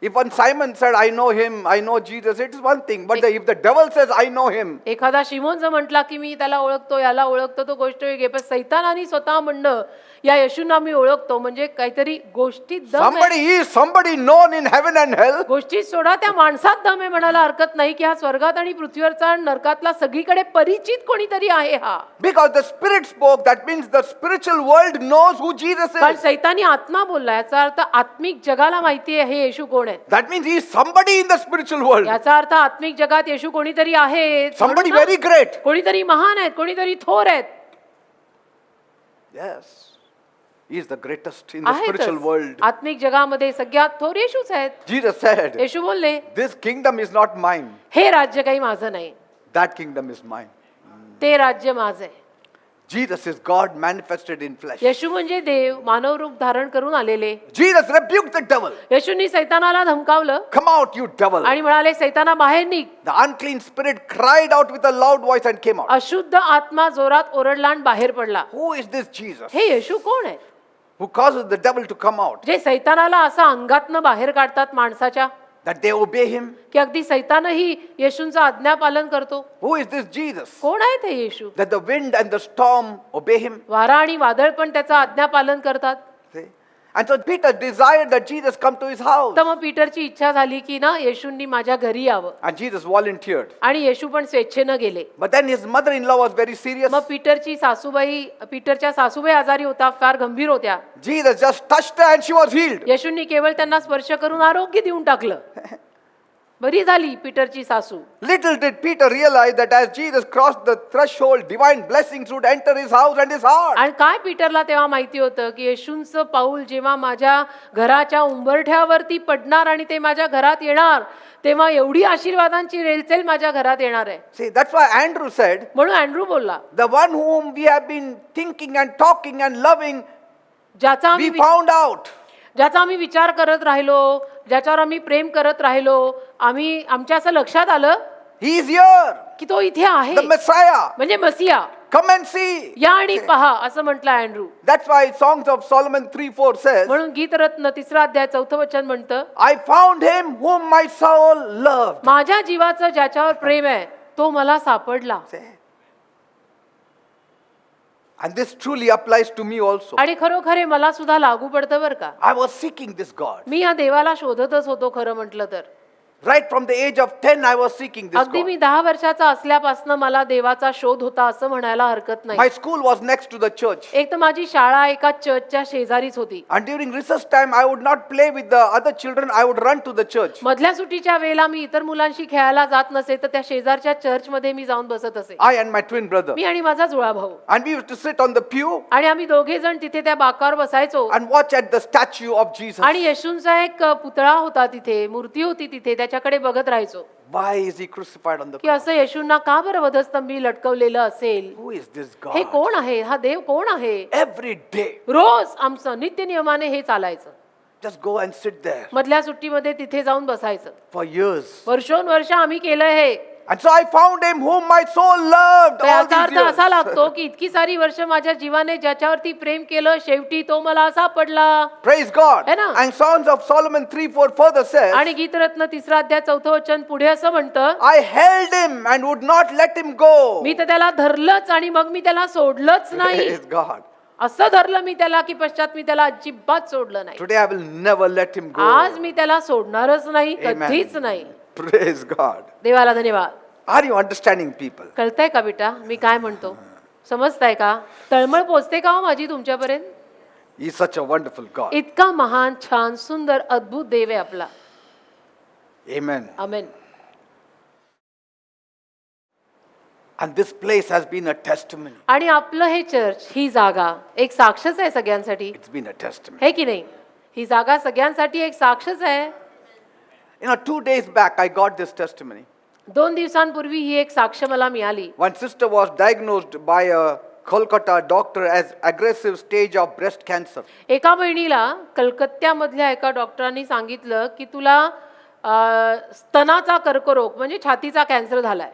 S1: if one Simon said, I know him, I know Jesus, it is one thing. But if the devil says, I know him,
S2: एखादा शिमोन जर म्हटला की मी त्याला ओळखतो, याला ओळखतो, तो गोष्ट वेगळी. पण सैतानाने स्वतः म्हणणं या येशूंना मी ओळखतो, म्हणजे काहीतरी गोष्टीत दम आहे.
S1: somebody is somebody known in heaven and hell.
S2: गोष्टीत सोडा, त्या माणसात दम आहे म्हणायला हरकत नाही की हा स्वर्गात आणि पृथ्वीवरचा नरकातला सगळीकडे परिचित कोणीतरी आहे हा.
S1: Because the Spirit spoke, that means the spiritual world knows who Jesus
S2: कारण
S1: is.
S2: सैतानी आत्मा बोलला, याचा अर्थ आत्मिक जगाला माहिती आहे हे येशू कोण आहेत.
S1: That means he is somebody in the spiritual world.
S2: याचा अर्थ आत्मिक जगात येशू कोणीतरी आहे,
S1: Somebody very great.
S2: कोणीतरी महान आहेत, कोणीतरी थोर आहेत.
S1: Yes. He is the greatest in the spiritual
S2: आहेतच.
S1: world.
S2: आत्मिक जगामध्ये सगळ्यात थोर येशूच आहेत.
S1: Jesus said,
S2: येशू बोलले,
S1: this kingdom is not mine.
S2: हे राज्य काही माझं नाही,
S1: That kingdom is mine.
S2: ते राज्य माझं आहे.
S1: Jesus is God manifested in flesh.
S2: येशू म्हणजे देव मानव रूप धारण करून आलेले.
S1: Jesus rebuked the devil.
S2: येशूंनी सैतानाला धमकावलं
S1: Come out, you devil.
S2: आणि म्हणाले, सैताना बाहेर निघ.
S1: The unclean spirit cried out with a loud voice and came out.
S2: अशुद्ध आत्मा जोरात ओरडला आणि बाहेर पडला.
S1: Who is this Jesus
S2: हे येशू कोण आहेत
S1: who causes the devil to come out?
S2: जे सैतानाला असं अंगातनं बाहेर काढतात माणसाच्या,
S1: That they obey him?
S2: की अगदी सैतानही येशूंचं आज्ञापालन करतो?
S1: Who is this Jesus?
S2: कोण आहेत हे येशू?
S1: That the wind and the storm obey him?
S2: वारा आणि वादळ पण त्याचं आज्ञापालन करतात.
S1: See? And so Peter desired that Jesus come to his house.
S2: तर मग पीटरची इच्छा झाली की ना येशूंनी माझ्या घरी यावं,
S1: And Jesus volunteered.
S2: आणि येशू पण स्वेच्छेनं गेले.
S1: But then his mother-in-law was very serious.
S2: मग पीटरच्या सासूबाई आजारी होता, फार गंभीर होत्या.
S1: Jesus just touched her and she was healed.
S2: येशूंनी केवळ त्यांना स्पर्श करून आरोग्य देऊन टाकलं. बरी झाली पीटरची सासू.
S1: Little did Peter realize that as Jesus crossed the threshold, divine blessings would enter his house and his heart.
S2: आणि काय पीटरला तेव्हा माहिती होतं की येशूंचं पाऊल जेव्हा माझ्या घराच्या उंबरठ्यावरती पडणार आणि ते माझ्या घरात येणार, तेव्हा एवढी आशीर्वादांची रेलचेल माझ्या घरात येणार आहे.
S1: See, that's why Andrew said,
S2: म्हणून अँड्रू बोलला,
S1: the one whom we have been thinking and talking and loving,
S2: ज्याचा
S1: we
S2: आम्ही
S1: found out.
S2: आम्ही विचार करत राहिलो, ज्याच्यावर आम्ही प्रेम करत राहिलो, आमच्या असं लक्षात आलं
S1: He is here.
S2: की तो इथे आहे,
S1: The Messiah.
S2: म्हणजे मसिया.
S1: Come and see.
S2: या आणि पहा असं म्हटलं Andrew.
S1: That's why Songs of Solomon 3:4 says,
S2: म्हणून गीतरत्न 3 अध्याय 4 वचन म्हणतं,
S1: I found him whom my soul loved.
S2: माझ्या जीवाचं ज्याच्यावर प्रेम आहे तो मला सापडला.
S1: And this truly applies to me also.
S2: आणि खरोखर हे मला सुद्धा लागू पडतं बरं का.
S1: I was seeking this God.
S2: मी या देवाला शोधतच होतो खरं म्हटलं तर.
S1: Right from the age of 10, I was seeking this
S2: अगदी
S1: God.
S2: मी 10 वर्षाचा असल्यापासून मला देवाचा शोध होता असं म्हणायला हरकत नाही.
S1: My school was next to the church.
S2: एक तर माझी शाळा एका चर्चच्या शेजारीच होती.
S1: And during recess time, I would not play with the other children. I would run to the church.
S2: मधल्या सुट्टीच्या वेळेला मी इतर मुलांशी खेळायला जात नसे तर त्या शेजारच्या चर्चमध्ये मी जाऊन बसत असे.
S1: I and my twin brother.
S2: मी आणि माझा जुळा भाऊ.
S1: And we used to sit on the pew
S2: आणि आम्ही दोघे जण तिथे त्या बाकावर बसायचो.
S1: and watch at the statue of Jesus.
S2: आणि येशूंचा एक पुतळा होता तिथे, मूर्ती होती तिथे, त्याच्याकडे बघत राहायचो
S1: Why is he crucified on the
S2: की
S1: cross?
S2: असं येशूंना का बरं वधस्तंभी लटकवलेलं असेल.
S1: Who is this
S2: हे
S1: God?
S2: कोण आहे, हा देव कोण आहे.
S1: Every day,
S2: रोज आमचं नित्य नियमाने हे चालायचं.
S1: just go and sit there
S2: मधल्या सुट्टीमध्ये तिथे जाऊन बसायचं.
S1: for years.
S2: वर्षोनवर्ष आम्ही केलं हे.
S1: And so I found him whom my soul loved all
S2: याचा
S1: these
S2: अर्थ असा
S1: years.
S2: लागतो की इतकी सारी वर्ष माझ्या जीवाने ज्याच्यावरती प्रेम केलं शेवटी तो मला सापडला.
S1: Praise God.
S2: है ना?
S1: And Songs of Solomon 3:4 further says,
S2: आणि गीतरत्न 3 अध्याय 4 वचन पुढे असं म्हणतं,
S1: I held him and would not let him go.
S2: मी तर त्याला धरलंच आणि मग मी त्याला सोडलंच नाही.
S1: Praise God.
S2: असं धरलं मी त्याला की पश्चात मी त्याला अजिबात सोडलं नाही.
S1: Today I will never let him go.
S2: आज मी त्याला सोडणारच नाही,
S1: Amen.
S2: कधीच नाही.
S1: Praise God.
S2: देवाला धन्यवाद.
S1: Are you understanding, people?
S2: कळतंय का बेटा मी काय म्हणतो, समजताय का, तळमळ पोचते का हो माझी तुमच्यापर्यंत.
S1: He is such a wonderful God.
S2: इतका महान छान सुंदर अद्भुत देव आहे आपला.
S1: Amen.
S2: Amen.
S1: And this place has been a testimony.
S2: आणि आपलं हे चर्च ही जागा एक साक्षच आहे सगळ्यांसाठी,
S1: It's been a testimony.
S2: हे की नाही. ही जागा सगळ्यांसाठी एक साक्षच आहे.
S1: 2 days back, I got this testimony.
S2: 2 दिवसांपूर्वी ही एक साक्ष मला मिळाली.
S1: One sister was diagnosed by a Kolkata doctor as aggressive stage of breast cancer.
S2: एका बहिणीला कलकत्त्यामधल्या एका डॉक्टरांनी सांगितलं की तुला स्तनाचा कर्करोग म्हणजे छातीचा कॅन्सर झालाय.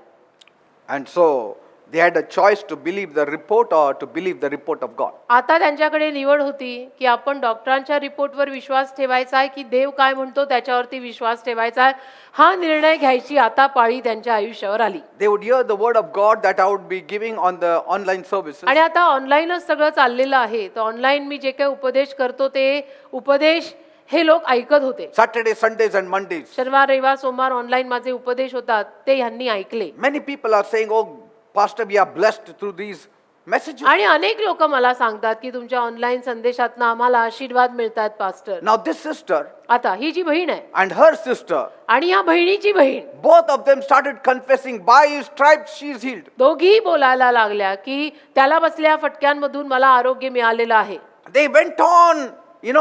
S1: And so they had a choice to believe the report or to believe the report of God.
S2: आता त्यांच्याकडे निवड होती की आपण डॉक्टरांच्या रिपोर्टवर विश्वास ठेवायचा आहे की देव काय म्हणतो त्याच्यावरती विश्वास ठेवायचा आहे. हा निर्णय घ्यायची आता पाळी त्यांच्या आयुष्यावर आली.
S1: They would hear the word of God that I would be giving on the online services.
S2: आणि आता ऑनलाईनच सगळं चाललेलं आहे. तर ऑनलाईन मी जे काही उपदेश करतो ते उपदेश हे लोक ऐकत होते.
S1: Saturdays, Sundays and Mondays.
S2: शनिवार रविवार सोमवार ऑनलाईन माझे उपदेश होतात ते ह्यांनी ऐकले.
S1: Many people are saying, oh, Pastor, we are blessed through these messages.
S2: आणि अनेक लोक मला सांगतात की तुमच्या ऑनलाईन संदेशातनं आम्हाला आशीर्वाद मिळतात पास्टर.
S1: Now this sister
S2: आता ही जी बहीण आहे
S1: and her sister,
S2: आणि या बहिणीची बहीण
S1: both of them started confessing, by his stripes she is healed.
S2: दोघी बोलायला लागल्या की त्याला बसल्या फटक्यांमधून मला आरोग्य मिळालेलं आहे.
S1: They went on,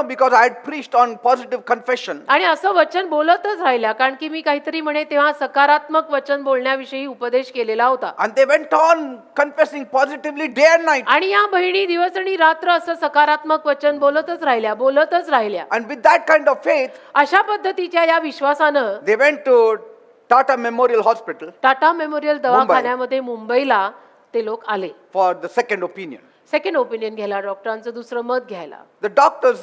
S1: because I had preached on positive confession.
S2: आणि असं वचन बोलतच राहिल्या कारण की मी काहीतरी म्हणे तेव्हा सकारात्मक वचन बोलण्याविषयी उपदेश केलेला होता.
S1: And they went on confessing positively day and night.
S2: आणि या बहिणी दिवस आणि रात्र असं सकारात्मक वचन बोलतच राहिल्या.
S1: And with that kind of faith,
S2: अशा पद्धतीच्या या विश्वासानं
S1: they went to Tata Memorial Hospital
S2: Tata memorial दवाखान्यामध्ये मुंबईला ते लोक आले
S1: for the second opinion.
S2: Second opinion घ्यायला, डॉक्टरांचं दुसरं मत घ्यायला.
S1: The doctors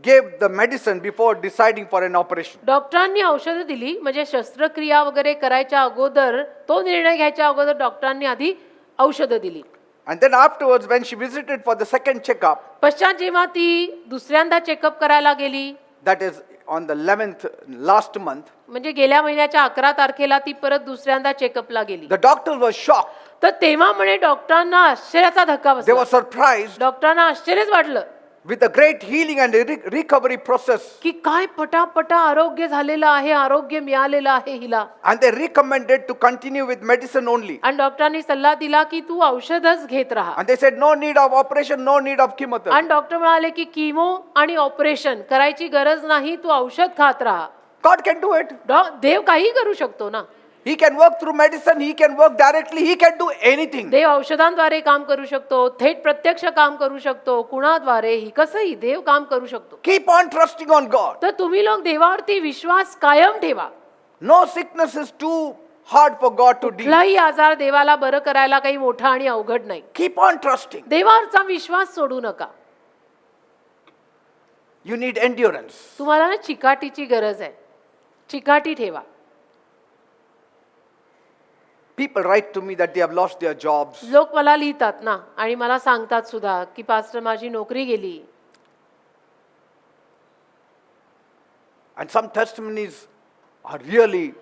S1: gave the medicine before deciding for an operation.
S2: डॉक्टरांनी औषधं दिली म्हणजे शस्त्रक्रिया वगैरे करायच्या अगोदर, तो निर्णय घ्यायच्या अगोदर डॉक्टरांनी आधी औषधं दिली.
S1: And then afterwards, when she visited for the second checkup,
S2: पश्चात जेव्हा ती दुसऱ्यांदा चेकअप करायला गेली,
S1: that is on the 11th last month,
S2: म्हणजे गेल्या महिन्याच्या 11 तारखेला ती परत दुसऱ्यांदा चेकअपला गेली.
S1: the doctors were shocked.
S2: तर तेव्हा म्हणे डॉक्टरांना आश्चर्याचा धक्का
S1: They were
S2: बसला.
S1: surprised
S2: डॉक्टरांना आश्चर्यच वाटलं
S1: with the great healing and recovery process.
S2: की काय पटापटा आरोग्य झालेलं आहे, आरोग्य मिळालेलं आहे हिला.
S1: And they recommended to continue with medicine only.
S2: आणि डॉक्टरांनी सल्ला दिला की तू औषधच घेत राहा.
S1: And they said, no need of operation, no need of chemotherapy.
S2: आणि डॉक्टर म्हणाले की किमो आणि ऑपरेशन करायची गरज नाही, तू औषध खात राहा.
S1: God can do it.
S2: देव काही करू शकतो ना.
S1: He can work through medicine, he can work directly, he can do anything.
S2: देव औषधांद्वारे काम करू शकतो, थेट प्रत्यक्ष काम करू शकतो, कुणाद्वारे ही कसंही देव काम करू शकतो.
S1: Keep on trusting on God.
S2: तर तुम्ही लोक देवावरती विश्वास कायम ठेवा.
S1: No sickness is too hard for God to deal.
S2: कुठलाही आजार देवाला बरं करायला काही मोठा आणि अवघड नाही.
S1: Keep on trusting.
S2: देवावरचा विश्वास सोडू नका.
S1: You need endurance.
S2: तुम्हाला ना चिकाटीची गरज आहे. चिकाटी ठेवा.
S1: People write to me that they have lost their jobs.
S2: लोक मला लिहितात ना आणि मला सांगतात सुद्धा की पास्टर माझी नोकरी गेली.
S1: And some testimonies are really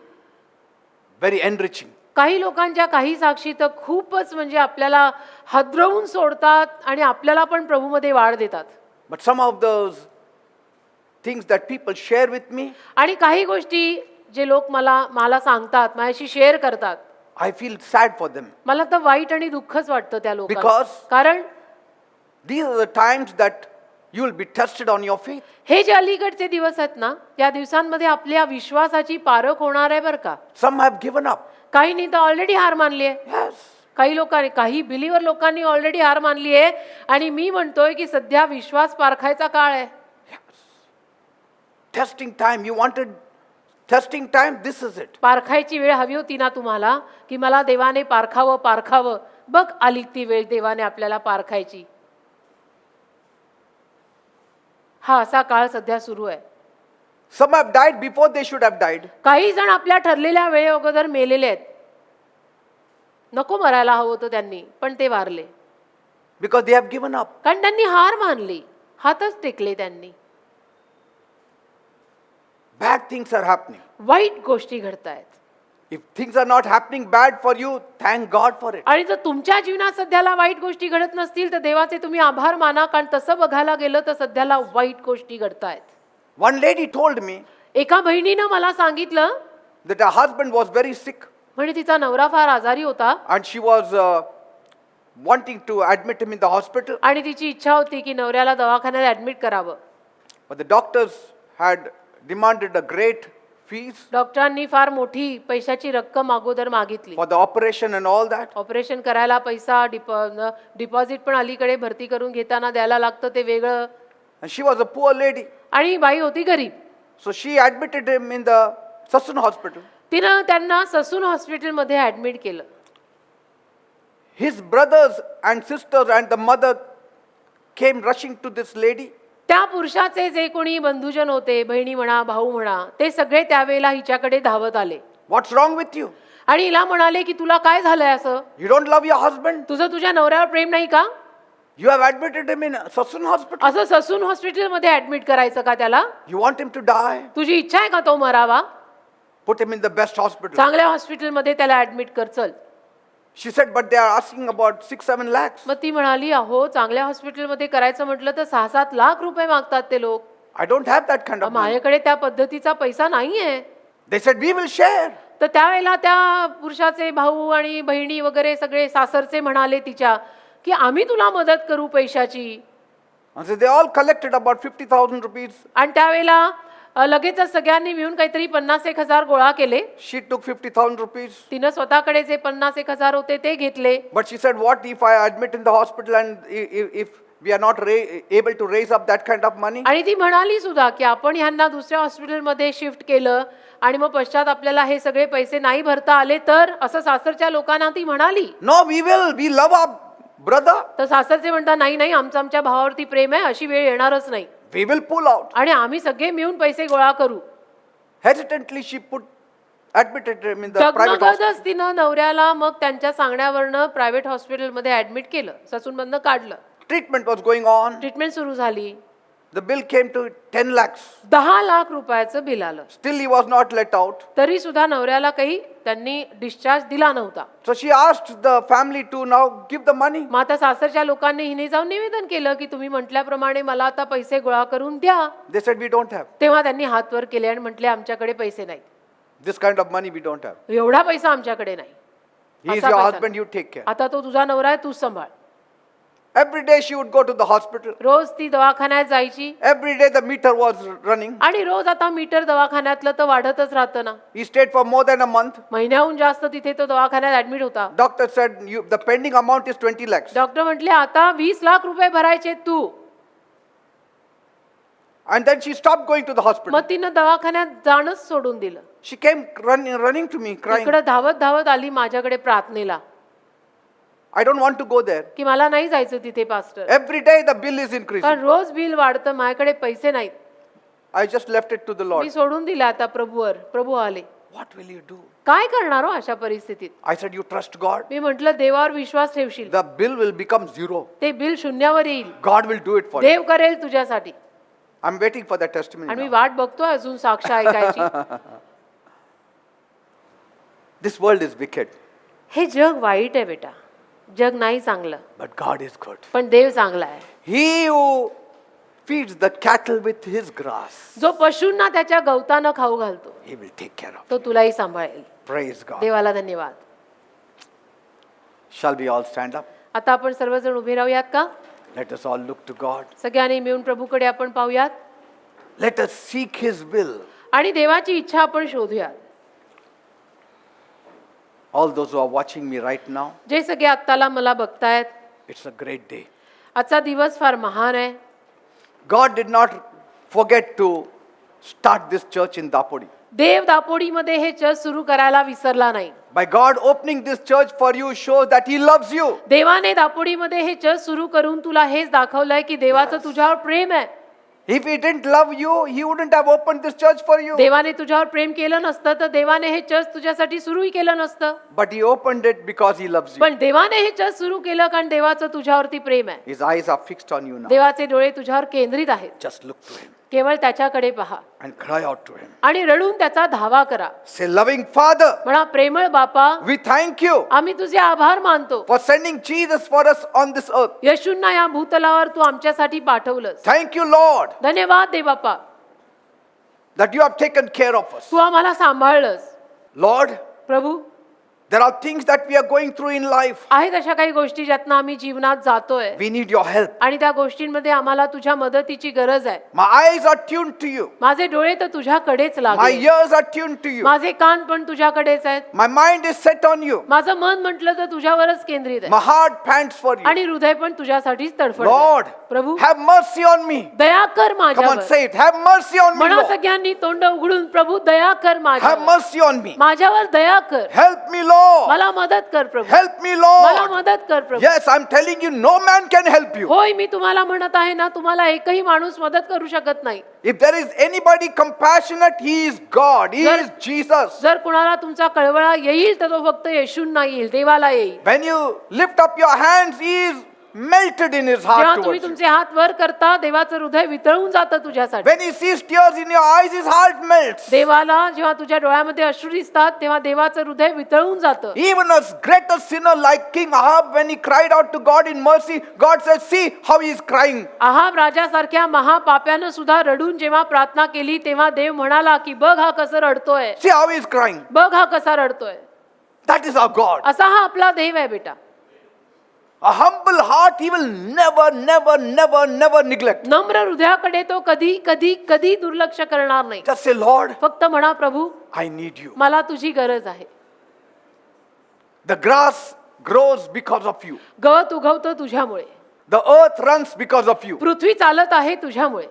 S1: very enriching.
S2: काही लोकांच्या काही साक्षी तर खूपच म्हणजे आपल्याला हादरवून सोडतात आणि आपल्याला पण प्रभूमध्ये वाढ देतात.
S1: But some of those things that people share with me,
S2: आणि काही गोष्टी जे लोक मला सांगतात, माझ्याशी शेअर करतात,
S1: I feel sad for them.
S2: मला तर वाईट आणि दुःखच वाटतं त्या लोकांना.
S1: Because-
S2: कारण
S1: These are the times that you will be tested on your faith.
S2: हे जे अलीकडचे दिवस आहेत ना, त्या दिवसांमध्ये आपल्या विश्वासाची पारख होणार आहे बरं का.
S1: Some have given up.
S2: काहींनी तर ऑलरेडी हार मानली आहे.
S1: Yes.
S2: काही लोकांनी, काही बिलीवर लोकांनी ऑलरेडी हार मानली आहे आणि मी म्हणतोय की सध्या विश्वास पारखायचा काळ आहे.
S1: Testing time. You wanted testing time? This is it.
S2: पारखायची वेळ हवी होती ना तुम्हाला, की मला देवाने पारखावं. बघ आली ती वेळ देवाने आपल्याला पारखायची. हा असा काळ सध्या सुरू आहे.
S1: Some have died before they should have died.
S2: काही जण आपल्या ठरलेल्या वेळे अगोदर मेलेले आहेत. नको मरायला हवं होतं त्यांनी, पण ते वारले.
S1: Because they have given up.
S2: कारण त्यांनी हार मानली, हातच टेकले त्यांनी.
S1: Bad things are happening.
S2: वाईट गोष्टी घडतायत.
S1: If things are not happening bad for you, thank God for it.
S2: आणि जर तुमच्या जीवनात सध्याला वाईट गोष्टी घडत नसतील तर देवाचे तुम्ही आभार माना, कारण तसं बघायला गेलं तर सध्याला वाईट गोष्टी घडतायत.
S1: One lady told me
S2: एका बहिणीनं मला सांगितलं,
S1: that her husband was very sick
S2: म्हणजे तिचा नवरा फार आजारी होता
S1: and she was wanting to admit him in the hospital.
S2: आणि तिची इच्छा होती की नवऱ्याला दवाखान्यात ऍडमिट करावं.
S1: But the doctors had demanded a great fees
S2: डॉक्टरांनी फार मोठी पैशाची रक्कम अगोदर मागितली.
S1: for the operation and all that.
S2: Operation करायला पैसा, डिपॉझिट पण अलीकडे भरती करून घेताना द्यायला लागतं ते वेगळं.
S1: And she was a poor lady.
S2: आणि बाई होती गरीब.
S1: So she admitted him in the Sassoon hospital.
S2: तिनं त्यांना ससून हॉस्पिटलमध्ये ऍडमिट केलं.
S1: His brothers and sisters and the mother came rushing to this lady.
S2: त्या पुरुषाचे जे कोणी बंधुजन होते, बहिणी म्हणा, भाऊ म्हणा, ते सगळे त्यावेळेला हिच्याकडे धावत आले
S1: What's wrong with you?
S2: आणि हिला म्हणाले की तुला काय झालंय असं?
S1: You don't love your husband?
S2: तुझं तुझ्या नवऱ्यावर प्रेम नाही का?
S1: You have admitted him in Sassoon hospital.
S2: असं ससून हॉस्पिटलमध्ये ऍडमिट करायचं का त्याला?
S1: You want him to die?
S2: तुझी इच्छा आहे का तो मरावा?
S1: Put him in the best hospital.
S2: चांगल्या हॉस्पिटलमध्ये त्याला ऍडमिट कर चल.
S1: She said, but they are asking about 6-7 lakhs.
S2: मग ती म्हणाली, अहो चांगल्या हॉस्पिटलमध्ये करायचं म्हटलं तर 6-7 लाख रुपये मागतात ते लोक.
S1: I don't have that kind of money.
S2: माझ्याकडे त्या पद्धतीचा पैसा नाहीये.
S1: They said, we will share.
S2: तर त्यावेळेला त्या पुरुषाचे भाऊ आणि बहिणी वगैरे सगळे सासरचे म्हणाले तिच्या की आम्ही तुला मदत करू पैशाची.
S1: And so they all collected about 50,000 rupees.
S2: आणि त्यावेळेला लगेचच सगळ्यांनी मिळून काहीतरी 50,000 गोळा केले.
S1: She took 50,000 rupees.
S2: तिनं स्वतःकडे जे 50,000 होते ते घेतले.
S1: But she said, what if I admit in the hospital and if we are not able to raise up that kind of money?
S2: आणि ती म्हणाली सुद्धा की आपण ह्यांना दुसऱ्या हॉस्पिटलमध्ये शिफ्ट केलं आणि मग पश्चात आपल्याला हे सगळे पैसे नाही भरता आले तर, असं सासरच्या लोकांना ती म्हणाली.
S1: No, we will. We love our brother.
S2: तर सासरचे म्हणतात नाही नाही, आमच्या भावावरती प्रेम आहे, अशी वेळ येणारच नाही
S1: We will pull out.
S2: आणि आम्ही सगळे मिळून पैसे गोळा करू.
S1: Hesitantly, she admitted him in the private hospital.
S2: डगमगतच तिनं नवऱ्याला मग त्यांच्या सांगण्यावरनं प्रायव्हेट हॉस्पिटलमध्ये ऍडमिट केलं, ससूनमधनं काढलं.
S1: Treatment was going on.
S2: Treatment सुरू झाली.
S1: The bill came to 10 lakhs.
S2: 10 lakh रुपयाचं बिल आलं.
S1: Still, he was not let out.
S2: तरी सुद्धा नवऱ्याला काही त्यांनी डिस्चार्ज दिला नव्हता.
S1: So she asked the family to now give the money.
S2: मग आता सासरच्या लोकांनी हिने जाऊन निवेदन केलं की तुम्ही म्हटल्याप्रमाणे मला आता पैसे गोळा करून द्या.
S1: They said, we don't have.
S2: तेव्हा त्यांनी हात वर केले आणि म्हटले आमच्याकडे पैसे नाहीत.
S1: This kind of money we don't have.
S2: एवढा पैसा आमच्याकडे नाही.
S1: He is
S2: असा
S1: your
S2: पैसा
S1: husband,
S2: नाही.
S1: you take care.
S2: आता तो तुझा नवरा आहे, तूच सांभाळ.
S1: Every day she would go to the hospital.
S2: रोज ती दवाखान्यात जायची
S1: Every day the meter was running.
S2: आणि रोज आता मीटर दवाखान्यातलं तर वाढतच राहतं ना.
S1: He stayed for more than a month.
S2: महिन्याहून जास्त तिथे तो दवाखान्यात ऍडमिट होता.
S1: Doctor said, the pending amount is 20 lakhs.
S2: Doctor म्हटले आता 20 लाख रुपये भरायचे तू.
S1: And then she stopped going to the hospital.
S2: मग तिनं दवाखान्यात जाणंच सोडून दिलं.
S1: She came running to me, crying.
S2: इकडे धावत धावत आली माझ्याकडे प्रार्थनेला
S1: I don't want to go there.
S2: की मला नाही जायचं तिथे pastor,
S1: Every day the bill is increasing.
S2: कारण रोज बिल वाढतं, माझ्याकडे पैसे नाहीत.
S1: I just left it to the
S2: me
S1: Lord.
S2: सोडून दिला आता प्रभूवर. प्रभू आले.
S1: What will you do?
S2: काय करणार हो अशा परिस्थितीत?
S1: I said, you trust God.
S2: मी म्हटलं देवावर विश्वास ठेवशील,
S1: The bill will become zero.
S2: ते बिल शून्यावर येईल.
S1: God will do it for you.
S2: देव करेल तुझ्यासाठी.
S1: I'm waiting for that testimony
S2: आणि मी
S1: now.
S2: वाट बघतोय अजून साक्ष ऐकायची.
S1: This world is wicked,
S2: हे जग वाईट आहे बेटा, जग नाही चांगलं,
S1: but God is good.
S2: पण देव चांगला आहे.
S1: He who feeds the cattle with his grass,
S2: जो पशूंना त्याच्या गवतानं खाऊ घालतो
S1: he will take care of.
S2: तो तुलाही सांभाळेल.
S1: Praise God.
S2: देवाला धन्यवाद.
S1: Shall we all stand up?
S2: आता आपण सर्वजण उभे राहूयात का?
S1: Let us all look to God.
S2: सगळ्यांनी मिळून प्रभूकडे आपण पाहूयात
S1: Let us seek his will.
S2: आणि देवाची इच्छा आपण शोधूयात.
S1: All those who are watching me right now,
S2: जे सगळे आत्ताला मला बघतायत,
S1: it's a great day.
S2: आजचा दिवस फार महान आहे.
S1: God did not forget to start this church in Dapodi.
S2: देव दापोडीमध्ये हे चर्च सुरू करायला विसरला नाही.
S1: By God opening this church for you shows that he loves you.
S2: देवाने दापोडीमध्ये हे चर्च सुरू करून तुला हेच दाखवलंय की देवाचं तुझ्यावर प्रेम आहे.
S1: If he didn't love you, he wouldn't have opened this church for you.
S2: देवाने तुझ्यावर प्रेम केलं नसतं तर देवाने हे चर्च तुझ्यासाठी सुरूही केलं नसतं.
S1: But he opened it because he loves you.
S2: पण देवाने हे चर्च सुरू केलं कारण देवाचं तुझ्यावरती प्रेम आहे.
S1: His eyes are fixed on you now.
S2: देवाचे डोळे तुझ्यावर केंद्रित आहेत.
S1: Just look to him
S2: केवळ त्याच्याकडे पहा
S1: and cry out to him.
S2: आणि रडून त्याचा धावा करा.
S1: Say, loving Father,
S2: म्हणा, प्रेमळ बापा,
S1: we thank you
S2: आम्ही तुझे आभार मानतो.
S1: for sending Jesus for us on this earth.
S2: येशूंना या भूतलावर तू आमच्यासाठी पाठवलंस.
S1: Thank you, Lord,
S2: धन्यवाद दे बापा,
S1: that you have taken care of us.
S2: तू आम्हाला सांभाळलंस.
S1: Lord,
S2: Prabhu,
S1: there are things that we are going through in life.
S2: आहेत अशा काही गोष्टी ज्यातनं आम्ही जीवनात जातोय
S1: We need your help.
S2: आणि त्या गोष्टींमध्ये आम्हाला तुझ्या मदतीची गरज आहे.
S1: My eyes are tuned to you.
S2: माझे डोळे तर तुझ्याकडेच
S1: My
S2: लागले,
S1: ears are tuned to you.
S2: माझे कान पण तुझ्याकडेच आहेत,
S1: My mind is set on you.
S2: माझं मन म्हटलं तर तुझ्यावरच केंद्रित
S1: My
S2: आहे
S1: heart pants for you.
S2: आणि हृदय पण तुझ्यासाठीच तडफडत
S1: Lord,
S2: आहे. प्रभू,
S1: have mercy on me.
S2: दया कर
S1: Come on,
S2: माझ्यावर.
S1: say it. Have mercy on me,
S2: म्हणा
S1: Lord.
S2: सगळ्यांनी तोंड उघडून, प्रभू दया कर
S1: Have
S2: माझ्यावर,
S1: mercy on me.
S2: माझ्यावर दया कर,
S1: Help me, Lord.
S2: मला मदत कर प्रभू,
S1: Help me,
S2: मला
S1: Lord.
S2: मदत कर प्रभू.
S1: Yes, I'm telling you, no man can help you.
S2: होय, मी तुम्हाला म्हणत आहे ना, तुम्हाला एकही माणूस मदत करू शकत नाही.
S1: If there is anybody compassionate, he is God. He is Jesus.
S2: जर कुणाला तुमचा कळवळा येईल तर तो फक्त येशूंना येईल, देवाला येईल.
S1: When you lift up your hands, he is melted in his
S2: जेव्हा
S1: heart
S2: तुम्ही
S1: towards you.
S2: तुमचे हात वर करता, देवाचं हृदय वितळून जातं तुझ्यासाठी.
S1: When he sees tears in your eyes, his heart melts.
S2: देवाला जेव्हा तुझ्या डोळ्यामध्ये अश्रू दिसतात तेव्हा देवाचं हृदय वितळून जातं.
S1: Even a greater sinner like King Ahab, when he cried out to God in mercy, God said, see how he is crying.
S2: Ahab राजासारख्या महापाप्यानं सुद्धा रडून जेव्हा प्रार्थना केली तेव्हा देव म्हणाला की बघ हा कसं रडतोय,
S1: See how he is crying.
S2: बघ हा कसा रडतोय.
S1: That is our God.
S2: असा हा आपला देव आहे बेटा.
S1: A humble heart he will never, never, never, never neglect.
S2: नम्र हृदयाकडे तो कधी कधी कधी दुर्लक्ष करणार नाही.
S1: Just say, Lord,
S2: फक्त म्हणा, प्रभू
S1: I need you.
S2: मला तुझी गरज आहे.
S1: The grass grows because of you.
S2: गवत उगवतं तुझ्यामुळे,
S1: The earth runs because of you.
S2: पृथ्वी चालत आहे तुझ्यामुळे,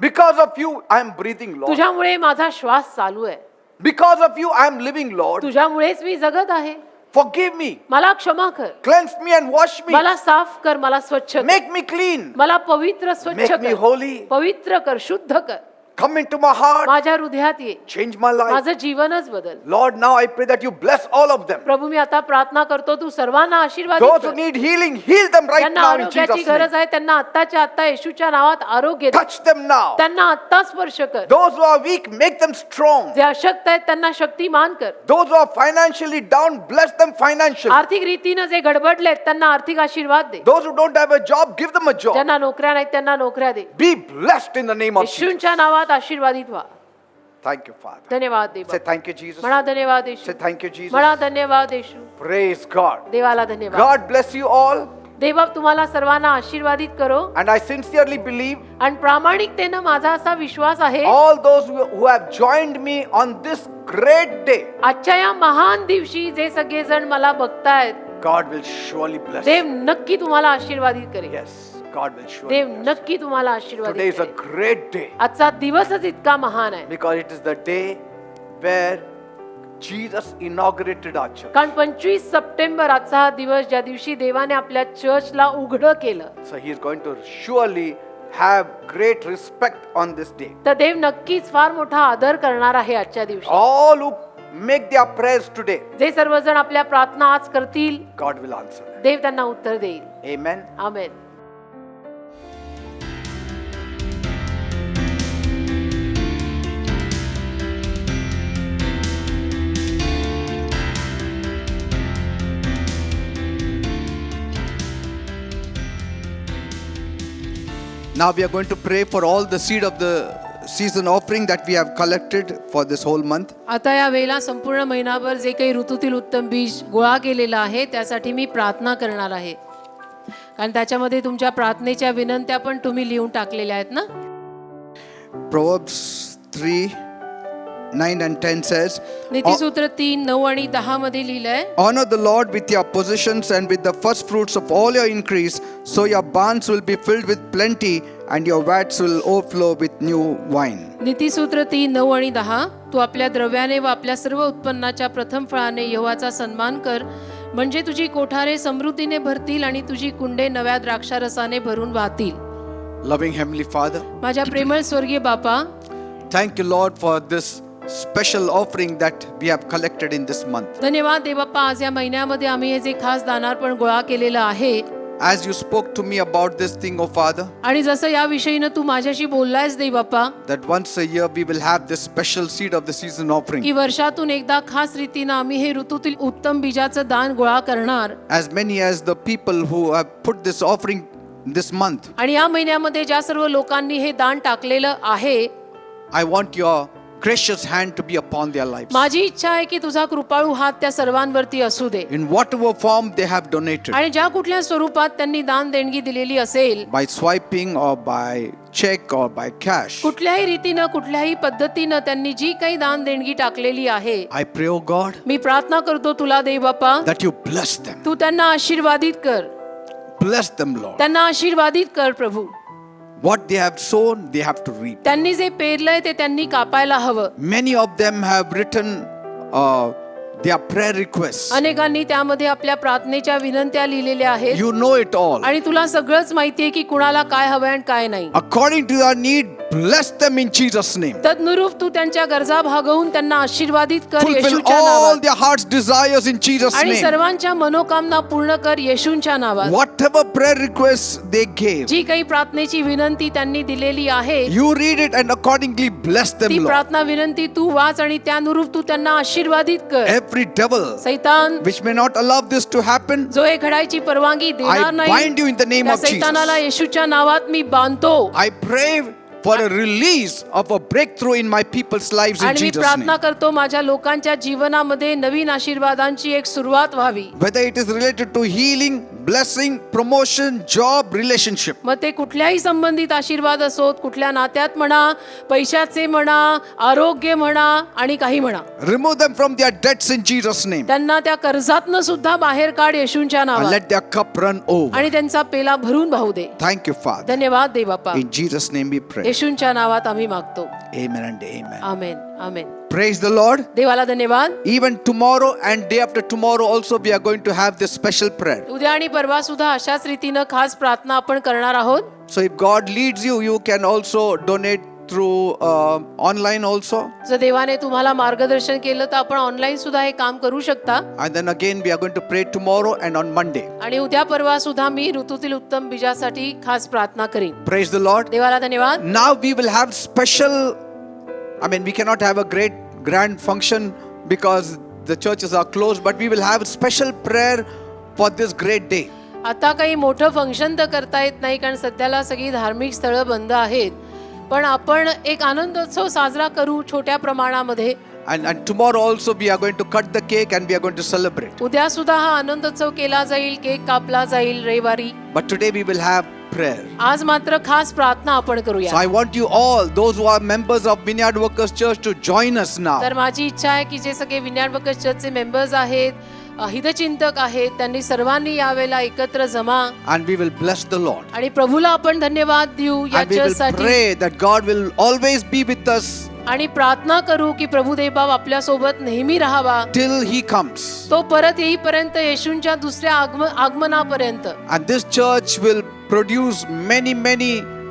S1: Because of you, I am breathing, Lord.
S2: तुझ्यामुळे माझा श्वास चालू आहे,
S1: Because of you, I am living, Lord.
S2: तुझ्यामुळेच मी जगत आहे.
S1: Forgive me.
S2: मला क्षमा कर,
S1: Cleanse me and wash me.
S2: मला साफ कर, मला स्वच्छ कर,
S1: Make me clean.
S2: मला पवित्र स्वच्छ
S1: Make me
S2: कर,
S1: holy.
S2: पवित्र कर, शुद्ध कर.
S1: Come into my heart.
S2: माझ्या हृदयात ये,
S1: Change my life.
S2: माझं जीवनच बदल.
S1: Lord, now I pray that you bless all of them.
S2: प्रभू, मी आता प्रार्थना करतो, तू सर्वांना आशीर्वाद
S1: Those who
S2: कर.
S1: need healing, heal them right
S2: त्यांना
S1: now in
S2: आरोग्याची
S1: Jesus'
S2: गरज
S1: name.
S2: आहे, त्यांना आत्ताच्या आत्ता येशूच्या नावात आरोग्य दे.
S1: Touch them now.
S2: त्यांना आत्ता स्पर्श कर.
S1: Those who are weak, make them strong.
S2: जे अशक्त आहेत त्यांना शक्तिमान कर.
S1: Those who are financially down, bless them financially.
S2: आर्थिक रीतीनं जे गडबडलेत त्यांना आर्थिक आशीर्वाद दे.
S1: Those who don't have a job, give them a job.
S2: ज्यांना नोकऱ्या नाहीत त्यांना नोकऱ्या दे.
S1: Be blessed in the name of Jesus.
S2: येशूच्या नावात आशीर्वादित व्हा.
S1: Thank you, Father.
S2: धन्यवाद
S1: Say
S2: देवा.
S1: thank you, Jesus.
S2: म्हणा धन्यवाद येशू.
S1: Say thank you, Jesus.
S2: म्हणा धन्यवाद येशू.
S1: Praise God.
S2: देवाला धन्यवाद.
S1: God bless you all.
S2: देवा तुम्हाला सर्वांना आशीर्वादित करो.
S1: And I sincerely believe
S2: आणि प्रामाणिकतेनं माझा असा विश्वास आहे,
S1: all those who have joined me on this great day,
S2: आजच्या या महान दिवशी जे सगळेजण मला बघतायत,
S1: God will surely bless
S2: Dev
S1: you.
S2: नक्की तुम्हाला आशीर्वादित करेल.
S1: Yes, God will surely
S2: Dev
S1: bless you.
S2: नक्की तुम्हाला आशीर्वाद
S1: Today is a
S2: देईल.
S1: great day
S2: आजचा दिवसच इतका महान आहे
S1: because it is the day where Jesus inaugurated our church.
S2: कारण 25 सप्टेंबर आजचा हा दिवस ज्या दिवशी देवाने आपल्या चर्चला उघडं केलं,
S1: So he is going to surely have great respect on this day.
S2: तर देव नक्कीच फार मोठा आदर करणार आहे आजच्या दिवशी.
S1: All who make their prayers today,
S2: जे सर्वजण आपल्या प्रार्थना आज करतील,
S1: God will answer them.
S2: देव त्यांना उत्तर देईल.
S1: Amen.
S2: Amen.
S3: Now we are going to pray for all the seed of the season offering that we have collected for this whole month.
S2: आता या वेळेला संपूर्ण महिनाभर जे काही ऋतूतील उत्तम बीज गोळा केलेलं आहे त्यासाठी मी प्रार्थना करणार आहे, कारण त्याच्यामध्ये तुमच्या प्रार्थनेच्या विनंत्या पण तुम्ही लिहून टाकलेल्या आहेत ना.
S3: Proverbs 3:9 and 10 says,
S2: नीतिसूत्र 3:9 आणि 10 मध्ये लिहिलंय,
S3: honor the Lord with your possessions and with the first fruits of all your increase, so your barns will be filled with plenty and your vats will overflow with new wine.
S2: नीतिसूत्र 3:9 आणि 10. तू आपल्या द्रव्याने व आपल्या सर्व उत्पन्नाच्या प्रथम फळाने यहोवाचा सन्मान कर, म्हणजे तुझी कोठारे समृद्धीने भरतील आणि तुझी कुंडे नव्या द्राक्षारसाने भरून वाहतील.
S3: Loving Heavenly Father,
S2: माझ्या प्रेमळ स्वर्गीय बापा,
S3: thank you Lord for this special offering that we have collected in this month.
S2: धन्यवाद देवबाप्पा, आज या महिन्यामध्ये आम्ही हे जे खास दानार्पण गोळा केलेलं आहे,
S3: As you spoke to me about this thing, oh Father,
S2: आणि जसं या विषयीनं तू माझ्याशी बोललायस देवबाप्पा,
S3: that once a year we will have this special seed of the season offering.
S2: की वर्षातून एकदा खास रीतीनं आम्ही हे ऋतूतील उत्तम बीजाचं दान गोळा करणार.
S3: As many as the people who have put this offering this month,
S2: आणि या महिन्यामध्ये ज्या सर्व लोकांनी हे दान टाकलेलं आहे,
S3: I want your gracious hand to be upon their lives.
S2: माझी इच्छा आहे की तुझा कृपाळू हात त्या सर्वांवरती असू दे.
S3: In whatever form they have donated,
S2: आणि ज्या कुठल्या स्वरूपात त्यांनी दान देणगी दिलेली असेल,
S3: by swiping or by check or by cash,
S2: कुठल्याही रीतीनं कुठल्याही पद्धतीनं त्यांनी जी काही दान देणगी टाकलेली आहे,
S3: I pray, oh God,
S2: मी प्रार्थना करतो तुला देवबाप्पा,
S3: that you bless them.
S2: तू त्यांना आशीर्वादित कर,
S3: Bless them, Lord.
S2: त्यांना आशीर्वादित कर प्रभू.
S3: What they have sown, they have to reap.
S2: त्यांनी जे पेरलंय ते त्यांनी कापायला हवं.
S3: Many of them have written their prayer requests.
S2: अनेकांनी त्यामध्ये आपल्या प्रार्थनेच्या विनंत्या लिहिलेल्या आहेत,
S3: You know it all.
S2: आणि तुला सगळंच माहितीये की कुणाला काय हवंय आणि काय नाही.
S3: According to your need, bless them in Jesus' name.
S2: तदनुरूप तू त्यांच्या गरजा भागवून त्यांना आशीर्वादित कर
S3: Fulfill
S2: येशूच्या
S3: all
S2: नावात,
S3: their heart's desires in Jesus'
S2: आणि
S3: name.
S2: सर्वांच्या मनोकामना पूर्ण कर येशूच्या नावात.
S3: Whatever prayer requests they gave,
S2: जी काही प्रार्थनेची विनंती त्यांनी दिलेली आहे,
S3: you read it and accordingly bless them,
S2: ती
S3: Lord.
S2: प्रार्थना विनंती तू वाच आणि त्यानुरूप तू त्यांना आशीर्वादित कर.
S3: Every devil
S2: सैतान
S3: which may not allow this to happen,
S2: जो हे घडायची परवानगी देणार
S3: I
S2: नाही,
S3: bind you in the name
S2: त्या
S3: of Jesus.
S2: सैतानाला येशूच्या नावात मी बांधतो.
S3: I pray for a release of a breakthrough in my people's lives in
S2: आणि मी
S3: Jesus'
S2: प्रार्थना
S3: name.
S2: करतो माझ्या लोकांच्या जीवनामध्ये नवीन आशीर्वादांची एक सुरुवात व्हावी.
S3: Whether it is related to healing, blessing, promotion, job, relationship.
S2: मग ते कुठल्याही संबंधित आशीर्वाद असोत, कुठल्या नात्यात म्हणा, पैशाचे म्हणा, आरोग्य म्हणा आणि काही म्हणा,
S3: Remove them from their debts in Jesus' name.
S2: त्यांना त्या कर्जातनं सुद्धा बाहेर काढ येशूच्या
S3: And
S2: नावात,
S3: let their cup run over.
S2: आणि त्यांचा पेला भरून वाहू दे.
S3: Thank you, Father.
S2: धन्यवाद दे बाप्पा.
S3: In Jesus' name we pray.
S2: येशूच्या नावात आम्ही मागतो.
S3: Amen and amen.
S2: Amen amen.
S3: Praise the Lord.
S2: देवाला धन्यवाद.
S3: Even tomorrow and day after tomorrow also we are going to have this special prayer.
S2: उद्या आणि परवा सुद्धा अशाच रीतीनं खास प्रार्थना आपण करणार आहोत.
S3: So if God leads you, you can also donate through online also.
S2: जर देवाने तुम्हाला मार्गदर्शन केलं तर आपण ऑनलाईन सुद्धा हे काम करू शकता.
S3: And then again we are going to pray tomorrow and on Monday.
S2: आणि उद्या परवा सुद्धा मी ऋतूतील उत्तम बीजासाठी खास प्रार्थना करीन.
S3: Praise the Lord.
S2: देवाला धन्यवाद.
S3: Now we will have special, we cannot have a great grand function because the churches are closed, but we will have a special prayer for this great day.
S2: आता काही मोठं function तर करता येत नाही कारण सध्याला सगळी धार्मिक स्थळं बंद आहेत, पण आपण एक आनंदोत्सव साजरा करू छोट्या प्रमाणामध्ये.
S3: And tomorrow also we are going to cut the cake and we are going to celebrate.
S2: उद्या सुद्धा हा आनंदोत्सव केला जाईल, केक कापला जाईल रविवारी.
S3: But today we will have prayer.
S2: आज मात्र खास प्रार्थना आपण
S3: So
S2: करूया.
S3: I want you all, those who are members of Vineyard Workers Church, to join us now.
S2: तर माझी इच्छा आहे की जे सगळे विन्याड वर्कर्स चर्चचे मेंबर्स आहेत, हितचिंतक आहेत, त्यांनी सर्वांनी यावेळेला एकत्र जमा
S3: and we will bless the Lord.
S2: आणि प्रभूला आपण धन्यवाद देऊ
S3: And we will
S2: याच्यासाठी
S3: pray that God will always be with us
S2: आणि प्रार्थना करू की प्रभू देवबाप आपल्या सोबत नेहमी राहावा
S3: till He comes.
S2: तो परत येईपर्यंत, येशूंच्या दुसऱ्या आगमनापर्यंत.
S3: And this church will produce many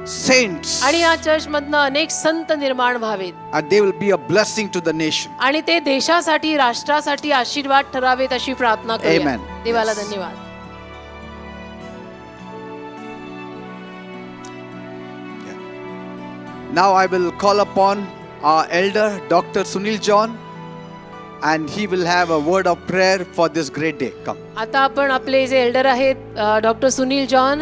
S3: saints.
S2: आणि या चर्च मधनं अनेक संत निर्माण व्हावेत
S3: And they will be a blessing to the nation.
S2: आणि ते देशासाठी, राष्ट्रासाठी आशीर्वाद ठरावेत अशी प्रार्थना करूया.
S3: Amen.
S2: देवाला
S3: Yes.
S2: धन्यवाद.
S3: Now I will call upon our elder, Dr. Sunil John, and he will have a word of prayer for this great day. Come.
S2: आता आपण आपले जे एल्डर आहेत डॉक्टर सुनील जॉन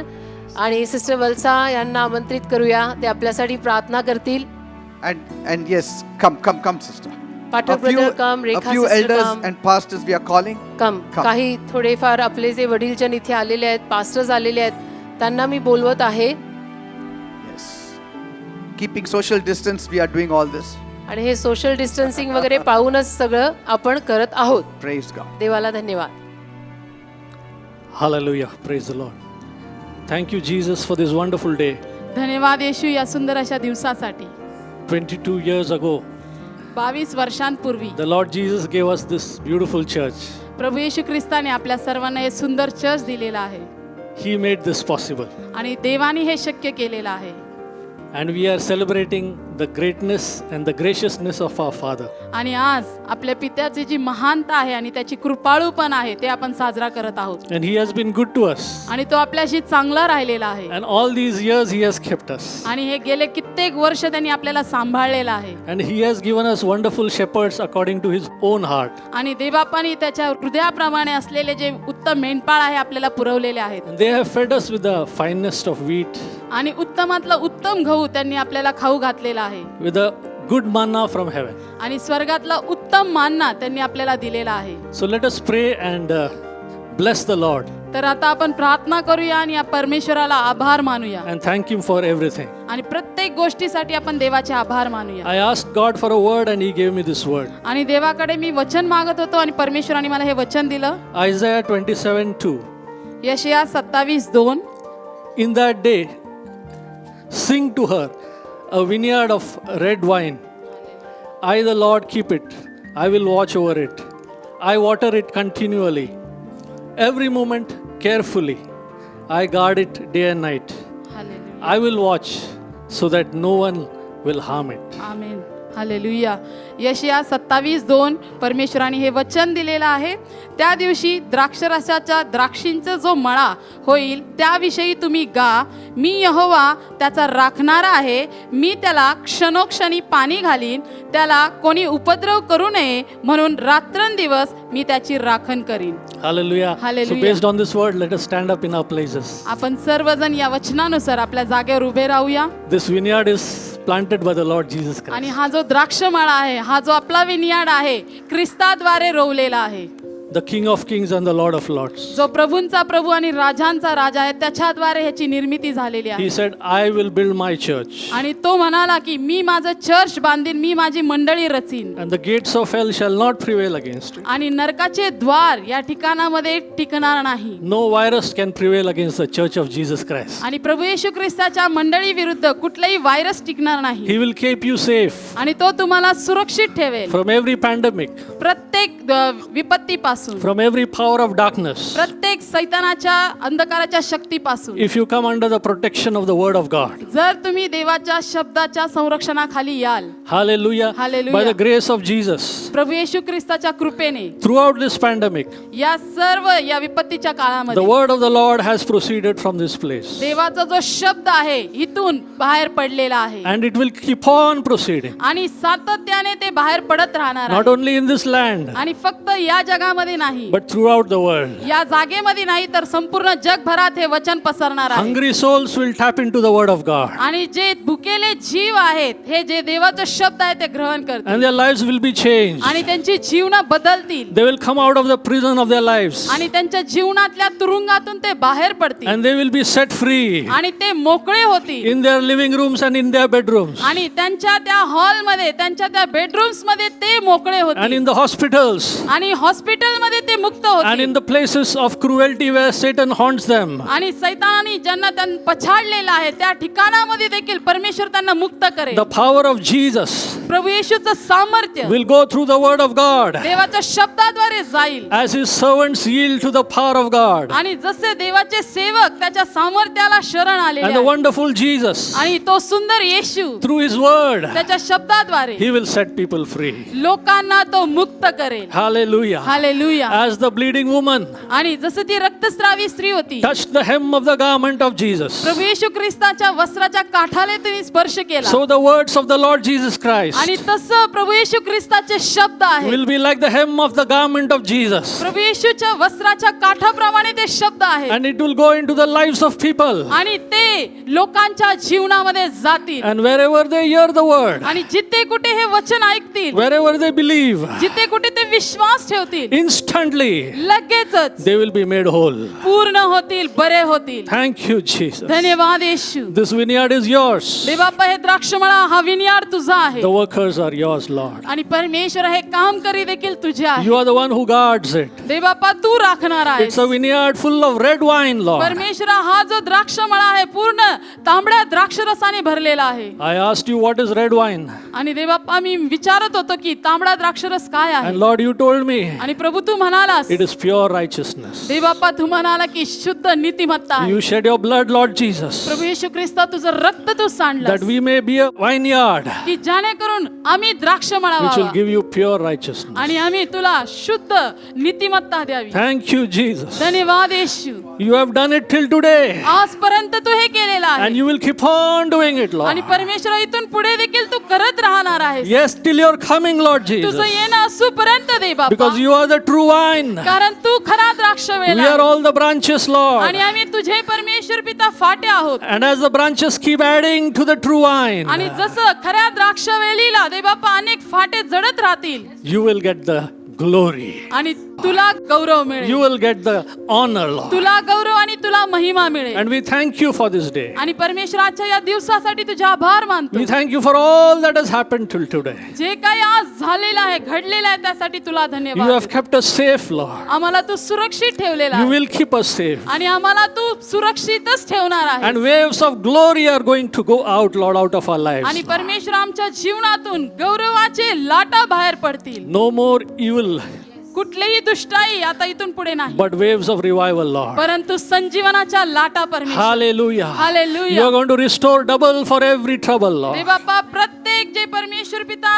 S2: आणि सिस्टर वल्सा यांना आमंत्रित करूया. ते आपल्यासाठी प्रार्थना करतील.
S3: And yes, come, sister.
S2: Pathak brother come,
S3: A
S2: Rekha
S3: few
S2: sister
S3: elders
S2: come.
S3: and pastors we are calling.
S2: Come.
S3: Come.
S2: काही थोडेफार आपले जे वडीलजन इथे आलेले आहेत, पास्टर्स आलेले आहेत, त्यांना मी बोलवत आहे.
S3: Yes. Keeping social distance, we are doing all this.
S2: आणि हे सोशल डिस्टन्सिंग वगैरे पाहूनच सगळं आपण करत आहोत.
S3: Praise God.
S2: देवाला धन्यवाद.
S4: Hallelujah. Praise the Lord. Thank you, Jesus, for this wonderful day.
S5: धन्यवाद येशू या सुंदर अशा दिवसासाठी.
S4: 22 years ago,
S5: 22 वर्षांपूर्वी
S4: the Lord Jesus gave us this beautiful church.
S5: प्रभू येशू ख्रिस्ताने आपल्या सर्वांना हे सुंदर चर्च दिलेला आहे
S4: He made this possible.
S5: आणि देवाने हे शक्य केलेलं आहे.
S4: And we are celebrating the greatness and the graciousness of our Father.
S5: आणि आज आपल्या पित्याची जी महानता आहे आणि त्याची कृपाळूपण आहे ते आपण साजरा करत आहोत.
S4: And He has been good to us.
S5: आणि तो आपल्याशी चांगला राहिलेला आहे.
S4: And all these years He has kept us.
S5: आणि हे गेले कित्येक वर्ष त्यांनी आपल्याला सांभाळलेलं आहे.
S4: And He has given us wonderful shepherds according to His own heart.
S5: आणि देवबापाने त्याच्या हृदयाप्रमाणे असलेले जे उत्तम मेंढपाळ आहे आपल्याला पुरवलेले आहेत.
S4: And they have fed us with the finest of wheat,
S5: आणि उत्तमातलं उत्तम गहू त्यांनी आपल्याला खाऊ घातलेला आहे.
S4: with a good manna from heaven.
S5: आणि स्वर्गातला उत्तम मानना त्यांनी आपल्याला दिलेला आहे.
S4: So let us pray and bless the Lord
S5: तर आता आपण प्रार्थना करूया आणि या परमेश्वराला आभार मानूया
S4: and thank Him for everything.
S5: आणि प्रत्येक गोष्टीसाठी आपण देवाचे आभार मानूया.
S4: I asked God for a word and He gave me this word.
S5: आणि देवाकडे मी वचन मागत होतो आणि परमेश्वराने मला हे वचन दिलं.
S4: Isaiah 27:2.
S5: यशया 27:2.
S4: In that day, sing to her a vineyard of red wine. I, the Lord, keep it. I will watch over it. I water it continually. Every moment, carefully. I guard it day and night.
S5: Hallelujah.
S4: I will watch so that no one will harm it.
S5: आमेन. हालेलुया. यशया 27:2 परमेश्वराने हे वचन दिलेलं आहे. त्या दिवशी द्राक्षरसाच्या द्राक्षींचा जो मळा होईल त्याविषयी तुम्ही गा. मी यहोवा त्याचा राखणारा आहे. मी त्याला क्षणोक्षणी पाणी घालीन. त्याला कोणी उपद्रव करू नये म्हणून रात्रंदिवस मी त्याची राखण करीन.
S4: Hallelujah.
S5: Hallelujah.
S4: So based on this word, let us stand up in our places.
S5: आपण सर्वजण या वचनानुसार आपल्या जागेवर उभे राहूया.
S4: This vineyard is planted by the Lord Jesus
S5: आणि
S4: Christ.
S5: हा जो द्राक्षमळा आहे, हा जो आपला विनियाड आहे, ख्रिस्ताद्वारे रोवलेला आहे.
S4: The King of Kings and the Lord of Lords.
S5: जो प्रभूंचा प्रभू आणि राजांचा राजा आहे, त्याच्याद्वारे ह्याची निर्मिती झालेली आहे.
S4: He said, I will build my church.
S5: आणि तो म्हणाला की मी माझं चर्च बांधीन, मी माझी मंडळी Rachin.
S4: And the gates of hell shall not prevail against it.
S5: आणि नरकाचे द्वार या ठिकाणामध्ये टिकणार नाही.
S4: No virus can prevail against the church of Jesus Christ.
S5: आणि प्रभू येशू ख्रिस्ताच्या मंडळी विरुद्ध कुठलाही व्हायरस टिकणार नाही.
S4: He will keep you safe
S5: आणि तो तुम्हाला सुरक्षित ठेवेल
S4: from every pandemic,
S5: प्रत्येक विपत्तीपासून,
S4: from every power of darkness.
S5: प्रत्येक सैतानाच्या अंधकाराच्या शक्तीपासून.
S4: If you come under the protection of the word of God.
S5: जर तुम्ही देवाच्या शब्दाच्या संरक्षणाखाली याल.
S4: Hallelujah.
S5: Hallelujah.
S4: By the grace of Jesus.
S5: प्रभू येशू ख्रिस्ताच्या कृपेने
S4: Throughout this pandemic,
S5: या सर्व या विपत्तीच्या
S4: the
S5: काळामध्ये
S4: word of the Lord has proceeded from this place.
S5: देवाचा जो शब्द आहे इथून बाहेर पडलेला आहे.
S4: And it will keep on proceeding.
S5: आणि सातत्याने ते बाहेर पडत राहणार
S4: Not
S5: आहे.
S4: only in this land,
S5: आणि फक्त या जगामध्ये नाही,
S4: but throughout the world.
S5: या जागेमध्ये नाही, तर संपूर्ण जगभरात हे वचन पसरणार आहे.
S4: Hungry souls will tap into the word of God.
S5: आणि जे भुकेले जीव आहेत, हे जे देवाचा शब्द आहे ते ग्रहण करतील.
S4: And their lives will be changed.
S5: आणि त्यांची जीवन बदलतील.
S4: They will come out of the prison of their lives.
S5: आणि त्यांच्या जीवनातल्या तुरुंगातून ते बाहेर पडतील.
S4: And they will be set free
S5: आणि ते मोकळे होतील.
S4: in their living rooms and in their bedrooms.
S5: आणि त्यांच्या त्या हॉलमध्ये, त्यांच्या त्या बेडरूम्स मध्ये ते मोकळे
S4: And
S5: होतील.
S4: in the hospitals.
S5: आणि हॉस्पिटल जेलमध्ये ते मुक्त
S4: and
S5: होतील.
S4: in the places of cruelty where Satan haunts them.
S5: आणि सैतानाने ज्यांना त्यांना पछाडलेलं आहे त्या ठिकाणामध्ये देखील परमेश्वर त्यांना मुक्त करेल.
S4: The power of Jesus
S5: प्रभू येशूचं सामर्थ्य
S4: will go through the word of God
S5: देवाच्या शब्दाद्वारे जाईल.
S4: as his servants yield to the power of God.
S5: आणि जसे देवाचे सेवक त्याच्या सामर्थ्याला शरण आलेले
S4: And the
S5: आहेत.
S4: wonderful Jesus,
S5: आणि तो सुंदर येशू
S4: through his word,
S5: त्याच्या शब्दाद्वारे
S4: he will set people free.
S5: लोकांना तो मुक्त करेल.
S4: Hallelujah.
S5: Hallelujah.
S4: As the bleeding woman
S5: आणि जसं ती रक्तस्रावी स्त्री होती,
S4: touched the hem of the garment of Jesus,
S5: प्रभू येशू ख्रिस्ताच्या वस्त्राच्या काठाले तिने स्पर्श केला.
S4: so the words of the Lord Jesus Christ
S5: आणि तसं प्रभू येशू ख्रिस्ताचे शब्द आहेत.
S4: will be like the hem of the garment of Jesus.
S5: प्रभू येशूच्या वस्त्राच्या काठाप्रमाणे ते शब्द आहेत.
S4: And it will go into the lives of people.
S5: आणि ते लोकांच्या जीवनामध्ये जातील.
S4: And wherever they hear the word,
S5: आणि जिथे कुठे हे वचन ऐकतील,
S4: wherever they believe,
S5: जिथे कुठे ते विश्वास ठेवतील,
S4: instantly
S5: लगेचच
S4: they will be made whole.
S5: पूर्ण होतील, बरे होतील.
S4: Thank you, Jesus.
S5: धन्यवाद येशू.
S4: This vineyard is yours.
S5: Devappa हे द्राक्षमळा हा विनियाड तुझा आहे.
S4: The workers are yours, Lord.
S5: आणि परमेश्वर हे काम करी देखील तुझे आहे.
S4: You are the one who guards it.
S5: Devappa तू राखणार आहेस.
S4: It's a vineyard full of red wine, Lord.
S5: परमेश्वरा हा जो द्राक्षमळा आहे पूर्ण तांबड्या द्राक्षरसाने भरलेला आहे.
S4: I asked you what is red wine.
S5: आणि देवाप्पा मी विचारत होतो की तांबडा द्राक्षरस काय आहे.
S4: And Lord, you told me
S5: आणि प्रभू तू म्हणालास,
S4: it is pure righteousness.
S5: Devappa तू म्हणाला की शुद्ध नीतिमत्ता आहे.
S4: You shed your blood, Lord Jesus,
S5: प्रभू येशू ख्रिस्त तुझं रक्त तू सांडलंस
S4: that we may be a vineyard
S5: की जेणेकरून आम्ही द्राक्षमळा
S4: which will
S5: व्हावा
S4: give you pure righteousness.
S5: आणि आम्ही तुला शुद्ध नीतिमत्ता द्यावी.
S4: Thank you, Jesus.
S5: धन्यवाद येशू.
S4: You have done it till today.
S5: आजपर्यंत तू हे केलेलं
S4: And
S5: आहे
S4: you will keep on doing it, Lord.
S5: आणि परमेश्वर इथून पुढे देखील तू करत राहणार आहेस.
S4: Yes, till your coming, Lord Jesus.
S5: तुझं येणं असूपर्यंत दे बाबा,
S4: Because you are the true vine.
S5: कारण तू खरा द्राक्ष
S4: We
S5: वेल
S4: are
S5: आहेस.
S4: all the branches, Lord.
S5: आणि आम्ही तुझे परमेश्वर पिता फाटे आहोत.
S4: And as the branches keep adding to the true vine,
S5: आणि जसं खऱ्या द्राक्ष वेलीला दे बाप्पा अनेक फाटे जडत राहतील
S4: you will get the glory.
S5: आणि तुला गौरव
S4: You
S5: मिळेल.
S4: will get the honor, Lord.
S5: तुला गौरव आणि तुला महिमा मिळेल.
S4: And we thank you for this day.
S5: आणि परमेश्वराच्या या दिवसासाठी तुझे आभार मानतो.
S4: We thank you for all that has happened till today.
S5: जे काही आज झालेलं आहे, घडलेलं आहे, त्यासाठी तुला
S4: You
S5: धन्यवाद.
S4: have kept us safe, Lord.
S5: आम्हाला तू सुरक्षित ठेवलेला
S4: You
S5: आहे
S4: will keep us safe.
S5: आणि आम्हाला तू सुरक्षितच ठेवणार आहे.
S4: And waves of glory are going to go out, Lord, out of our lives.
S5: आणि परमेश्वर आमच्या जीवनातून गौरवाचे लाटा बाहेर पडतील.
S4: No more evil,
S5: कुठलीही दुष्टाई आता इथून पुढे नाही,
S4: but waves of revival, Lord.
S5: परंतु संजीवनाच्या लाटा परमेश्वर.
S4: Hallelujah.
S5: Hallelujah.
S4: You are going to restore double for every trouble, Lord.
S5: दे बाप्पा प्रत्येक जे परमेश्वर पिता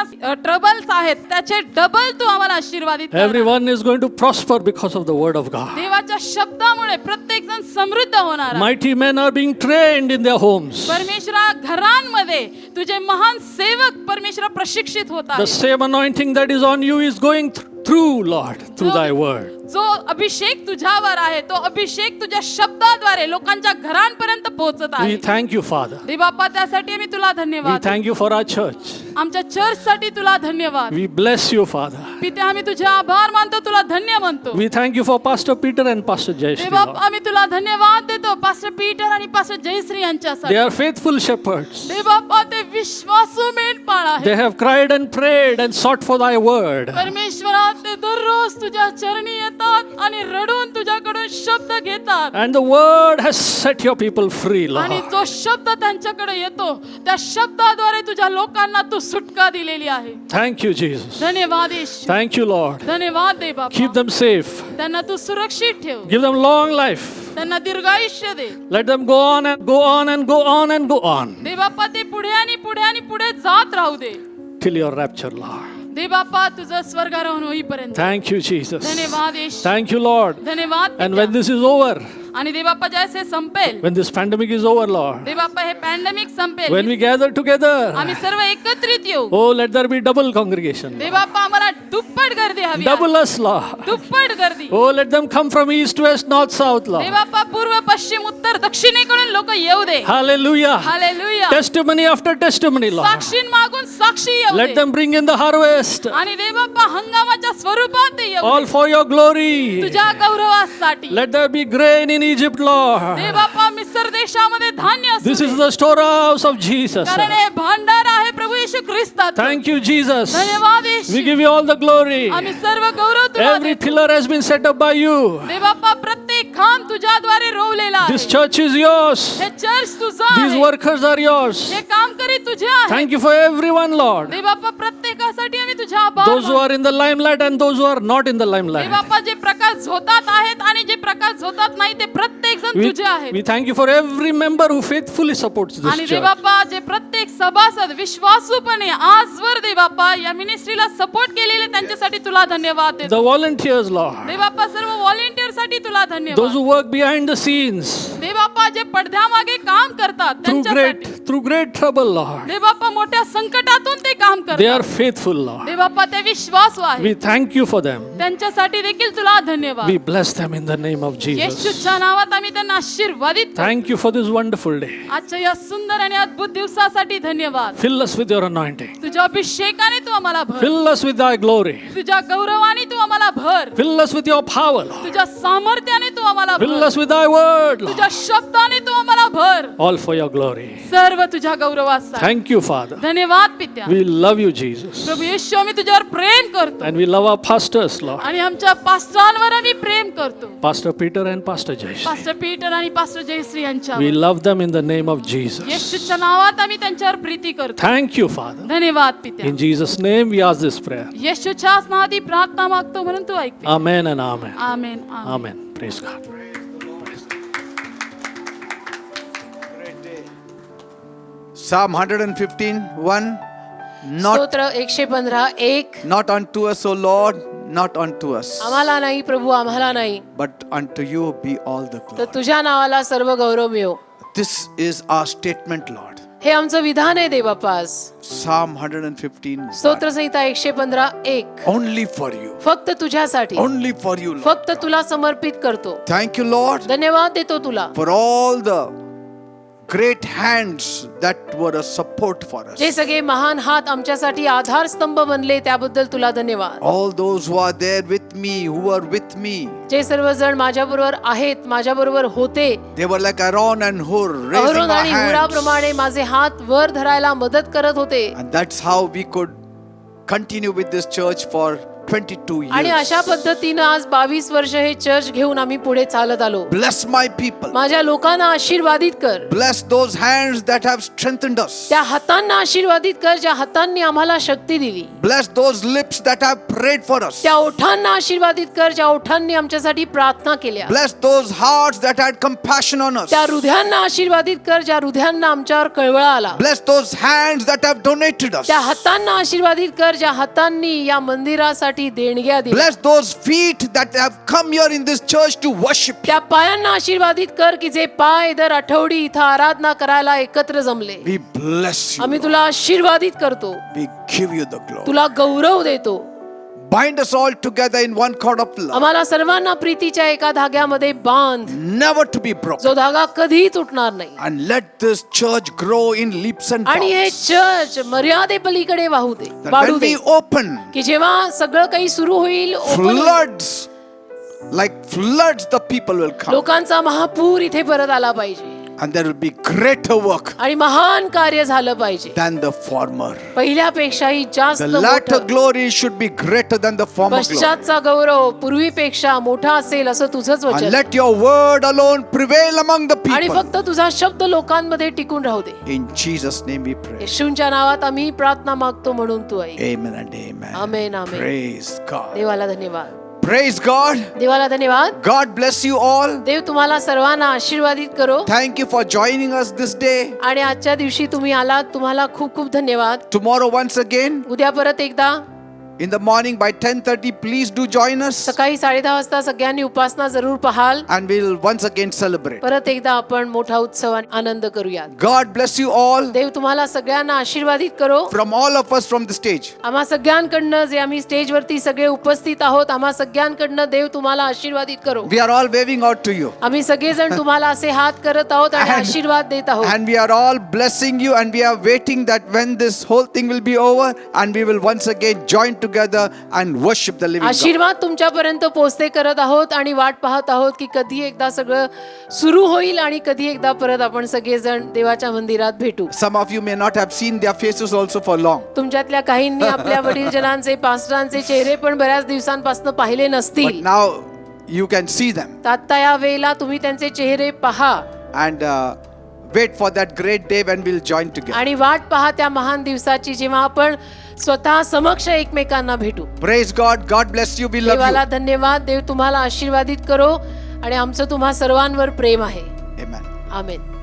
S5: ट्रबल्स आहेत त्याचे डबल तू आम्हाला आशीर्वादित करणार.
S4: Everyone is going to prosper because of the word of God.
S5: देवाच्या शब्दामुळे प्रत्येक जण समृद्ध होणार आहे.
S4: Mighty men are being trained in their homes.
S5: परमेश्वरा घरांमध्ये तुझे महान सेवक परमेश्वरा प्रशिक्षित होत
S4: The
S5: आहेत.
S4: same anointing that is on you is going through, Lord, through thy word.
S5: जो अभिषेक तुझ्यावर आहे तो अभिषेक तुझ्या शब्दाद्वारे लोकांच्या घरांपर्यंत पोहोचत
S4: We
S5: आहे.
S4: thank you, Father.
S5: दे बाप्पा त्यासाठी आम्ही तुला
S4: We
S5: धन्यवाद.
S4: thank you for our church.
S5: आमच्या चर्च साठी तुला धन्यवाद.
S4: We bless you, Father.
S5: पिते आम्ही तुझे आभार मानतो, तुला धन्य म्हणतो.
S4: We thank you for Pastor Peter and Pastor
S5: they
S4: Jayashree,
S5: बाप
S4: Lord.
S5: आम्ही तुला धन्यवाद देतो पास्टर पीटर आणि पास्टर जयश्री
S4: They
S5: यांच्यासाठी.
S4: are faithful shepherds.
S5: दे बाप्पा ते विश्वासू मेंढपाळ आहे.
S4: They have cried and prayed and sought for thy word.
S5: परमेश्वरा ते दररोज तुझ्या चरणी येतात आणि रडून तुझ्याकडून शब्द घेतात.
S4: And the word has set your people free,
S5: आणि
S4: Lord.
S5: जो शब्द त्यांच्याकडे येतो त्या शब्दाद्वारे तुझ्या लोकांना तू सुटका दिलेली आहे.
S4: Thank you, Jesus.
S5: धन्यवाद येशू.
S4: Thank you, Lord.
S5: धन्यवाद दे
S4: Keep
S5: बाप्पा.
S4: them safe.
S5: त्यांना तू सुरक्षित ठेव.
S4: Give them long life.
S5: त्यांना दीर्घायुष्य दे.
S4: Let them go on and go on and go on and go on
S5: दे बाप्पा ते पुढे आणि पुढे आणि पुढे जात राहू दे.
S4: till your rapture, Lord.
S5: दे बाप्पा तुझं स्वर्गारोहण होईपर्यंत.
S4: Thank you, Jesus.
S5: धन्यवाद येशू.
S4: Thank you, Lord.
S5: धन्यवाद
S4: And
S5: पित्या.
S4: when this is over,
S5: आणि दे बाप्पा ज्यावेळेस हे संपेल,
S4: when this pandemic is over, Lord,
S5: दे बाप्पा हे पॅन्डेमिक संपेल,
S4: when we gather together,
S5: आम्ही सर्व एकत्रित येऊ.
S4: oh, let there be double congregation.
S5: दे बाप्पा आम्हाला दुप्पट गर्दी हवी आहे.
S4: Double us, Lord.
S5: दुप्पट गर्दी.
S4: Oh, let them come from east, west, north, south,
S5: they
S4: Lord.
S5: बाप्पा पूर्व पश्चिम उत्तर दक्षिणेकडून लोक येऊ दे.
S4: Hallelujah.
S5: Hallelujah.
S4: Testimony after testimony, Lord.
S5: साक्षीन मागून साक्षी येऊ
S4: Let
S5: they.
S4: them bring in the harvest,
S5: आणि दे बाप्पा हंगामाच्या स्वरूपात ते येऊ
S4: all
S5: they.
S4: for your glory.
S5: तुझ्या गौरवासाठी.
S4: Let there be grain in Egypt, Lord.
S5: दे बाप्पा मिस्र इतर देशामध्ये धान्य असू
S4: This
S5: they.
S4: is the storehouse of Jesus.
S5: कारण हे भांडार आहे प्रभू येशू ख्रिस्तात.
S4: Thank you, Jesus.
S5: धन्यवाद येशू.
S4: We give you all the glory.
S5: आम्ही सर्व गौरव तुला
S4: Every
S5: देतो.
S4: pillar has been set up by you.
S5: देवबापा प्रत्येक खांब तुझ्याद्वारे रोवलेला
S4: This
S5: आहे.
S4: church is yours.
S5: हे चर्च तुझं
S4: These
S5: आहे.
S4: workers are yours.
S5: हे काम करी तुझे आहे.
S4: Thank you for everyone, Lord.
S5: देवबापा प्रत्येकासाठी आम्ही तुझ्या आभार
S4: Those who
S5: मानतो.
S4: are in the limelight and those who are not in the limelight.
S5: देवबापा जे प्रकाश झोतात आहेत आणि जे प्रकाश झोतात नाही ते प्रत्येक जण
S4: We,
S5: तुझे आहेत.
S4: we thank you for every member who faithfully supports this
S5: आणि
S4: church.
S5: देवबापा जे प्रत्येक सभासद विश्वासूपणे आजवर देवबापा या मिनिस्ट्रीला सपोर्ट केलेले त्यांच्यासाठी तुला धन्यवाद देतो.
S4: The volunteers, Lord.
S5: देवबापा सर्व व्हॉलेंटियर साठी तुला
S4: Those
S5: धन्यवाद.
S4: who work behind the scenes
S5: देवबापा जे पडद्यामागे काम करतात त्यांच्यासाठी
S4: through great trouble, Lord.
S5: देवबापा मोठ्या संकटातून ते काम
S4: They are
S5: करतात.
S4: faithful, Lord.
S5: देवबापा ते विश्वासू आहे.
S4: We thank you for them.
S5: त्यांच्यासाठी देखील तुला धन्यवाद.
S4: We bless them in the name of Jesus.
S5: येशूच्या नावात आम्ही त्यांना आशीर्वादित करतो.
S4: Thank you for this wonderful day.
S5: आजच्या या सुंदर आणि अद्भुत दिवसासाठी धन्यवाद.
S4: Fill us with your anointing.
S5: तुझ्या अभिषेकाने तू आम्हाला भर.
S4: Fill us with thy glory.
S5: तुझ्या गौरवाने तू आम्हाला भर.
S4: Fill us with your power, Lord.
S5: तुझ्या सामर्थ्याने तू आम्हाला
S4: Fill
S5: भर.
S4: us with thy word, Lord.
S5: तुझ्या शब्दाने तू आम्हाला भर.
S4: All for your glory.
S5: सर्व तुझ्या गौरवासाठी.
S4: Thank you, Father.
S5: धन्यवाद पित्या.
S4: We love you, Jesus.
S5: प्रभू येशू आम्ही तुझ्यावर प्रेम करतो
S4: And we love our pastors, Lord.
S5: आणि आमच्या पास्टरांवर आम्ही प्रेम करतो.
S4: Pastor Peter and Pastor Jay.
S5: Pastor Peter आणि पास्टर जयश्री
S4: We
S5: यांच्यावर
S4: love them in the name of Jesus.
S5: येशूच्या नावात आम्ही त्यांच्यावर प्रीती करतो.
S4: Thank you, Father.
S5: धन्यवाद पित्या.
S4: In Jesus' name we ask this prayer.
S5: येशूच्याच नावात ही प्रार्थना मागतो म्हणून तू ऐक.
S4: Amen and amen.
S5: Amen. Amen.
S4: Amen. Praise God.
S3: Psalm 115, 1. Not,
S2: स्तोत्र 115:1.
S3: not unto us, O Lord, not unto us,
S2: आम्हाला नाही प्रभू, आम्हाला नाही,
S3: but unto you be all the
S2: तर
S3: glory.
S2: तुझ्या नावाला सर्व गौरव मिळो.
S3: This is our statement, Lord.
S2: हे आमचं विधान आहे देवबापास.
S3: Psalm 115, 1.
S2: स्तोत्र संहिता 115:1.
S3: Only for you.
S2: फक्त तुझ्यासाठी,
S3: Only for you, Lord.
S2: फक्त तुला समर्पित करतो.
S3: Thank you, Lord,
S2: धन्यवाद देतो तुला,
S3: for all the great hands that were a support for us.
S2: जे सगळे महान हात आमच्यासाठी आधारस्तंभ बनले त्याबद्दल तुला धन्यवाद.
S3: All those who are there with me, who were with me,
S2: जे सर्वजण माझ्याबरोबर आहेत, माझ्याबरोबर होते,
S3: they were like Aaron and Hur, raising
S2: Aaron
S3: our
S2: आणि
S3: hands.
S2: हुराप्रमाणे माझे हात वर धरायला मदत करत होते.
S3: And that's how we could continue with this church for 22
S2: आणि अशा
S3: years.
S2: पद्धतीनं आज 22 वर्ष हे चर्च घेऊन आम्ही पुढे चालत आलो.
S3: Bless my people.
S2: माझ्या लोकांना आशीर्वादित कर.
S3: Bless those hands that have strengthened us.
S2: त्या हातांना आशीर्वादित कर ज्या हातांनी आम्हाला शक्ती दिली.
S3: Bless those lips that have prayed for us.
S2: त्या ओठांना आशीर्वादित कर ज्या ओठांनी आमच्यासाठी प्रार्थना केल्या.
S3: Bless those hearts that had compassion on us.
S2: त्या हृदयांना आशीर्वादित कर ज्या हृदयांना आमच्यावर कळवळा आला.
S3: Bless those hands that have donated us.
S2: त्या हातांना आशीर्वादित कर ज्या हातांनी या मंदिरासाठी देणग्या दिल्या.
S3: Bless those feet that have come here in this church to worship.
S2: त्या पायांना आशीर्वादित कर की जे पाय दर आठवडी इथं आराधना करायला एकत्र जमले.
S3: We bless you.
S2: आम्ही तुला आशीर्वादित करतो,
S3: We give you the glory.
S2: तुला गौरव देतो.
S3: Bind us all together in one cord of love,
S2: आम्हाला सर्वांना प्रीतीच्या एका धाग्यामध्ये बांध,
S3: never to be broken.
S2: जो धागा कधीही तुटणार नाही.
S3: And let this church grow in leaps and
S2: आणि हे
S3: bounds.
S2: चर्च मर्यादे पलीकडे वाहू दे,
S3: That
S2: वाढू
S3: when
S2: दे,
S3: we open,
S2: की जेव्हा सगळं काही सुरू होईल, open होईल,
S3: floods, like floods, the people will come.
S2: लोकांचा महापूर इथे परत आला पाहिजे
S3: And there will be greater work
S2: आणि महान कार्य झालं पाहिजे.
S3: than the former.
S2: पहिल्यापेक्षाही जास्त
S3: The latter
S2: मोठं.
S3: glory should be greater than the former glory.
S2: पश्चातचा गौरव पूर्वीपेक्षा मोठा असेल असं तुझंच
S3: And
S2: वचन.
S3: let your word alone prevail among the
S2: आणि
S3: people.
S2: फक्त तुझा शब्द लोकांमध्ये टिकून राहू दे.
S3: In Jesus' name we pray.
S2: येशूंच्या नावात आम्ही प्रार्थना मागतो म्हणून तू ऐक.
S3: Amen and amen.
S2: Amen, amen.
S3: Praise God.
S2: देवाला धन्यवाद.
S3: Praise God.
S2: देवाला धन्यवाद.
S3: God bless you all.
S2: देव तुम्हाला सर्वांना आशीर्वादित करो.
S3: Thank you for joining us this day.
S2: आणि आजच्या दिवशी तुम्ही आलात, तुम्हाला खूप खूप धन्यवाद.
S3: Tomorrow once again
S2: उद्या परत एकदा
S3: in the morning by 10:30 please do join us
S2: सकाळी 10:30 वाजता सगळ्यांनी उपासना जरूर पाहाल.
S3: and we'll once again celebrate.
S2: परत एकदा आपण मोठा उत्सव आणि आनंद करूयात.
S3: God bless you all
S2: देव तुम्हाला सगळ्यांना आशीर्वादित करो.
S3: from all of us from the stage.
S2: आम्हा सगळ्यांकडनं जे आम्ही स्टेजवरती सगळे उपस्थित आहोत, आम्हा सगळ्यांकडनं देव तुम्हाला आशीर्वादित करो.
S3: We are all waving out to you
S2: आम्ही सगळेजण तुम्हाला असे हात करत आहोत आणि आशीर्वाद देत आहोत.
S3: and we are all blessing you and we are waiting that when this whole thing will be over and we will once again join together and worship the living God.
S2: आशीर्वाद तुमच्यापर्यंत पोहोचते करत आहोत आणि वाट पाहत आहोत की कधी एकदा सगळं सुरू होईल आणि कधी एकदा परत आपण सगळेजण देवाच्या मंदिरात भेटू.
S3: Some of you may not have seen their faces also for long.
S2: तुमच्यातल्या काहींनी आपल्या वडीलजनांचे पास्टरांचे चेहरे पण बऱ्याच दिवसांपासून पाहिले
S3: But
S2: नसतील.
S3: now you can see them
S2: आता या वेळेला तुम्ही त्यांचे चेहरे पहा
S3: and wait for that great day when we'll join together.
S2: आणि वाट पहा त्या महान दिवसाची जेव्हा आपण स्वतः समक्ष एकमेकांना भेटू.
S3: Praise God. God bless you. We love
S2: देवाला
S3: you.
S2: धन्यवाद. देव तुम्हाला आशीर्वादित करो आणि आमचं तुम्हा सर्वांवर प्रेम आहे.
S3: Amen.
S2: आमेन.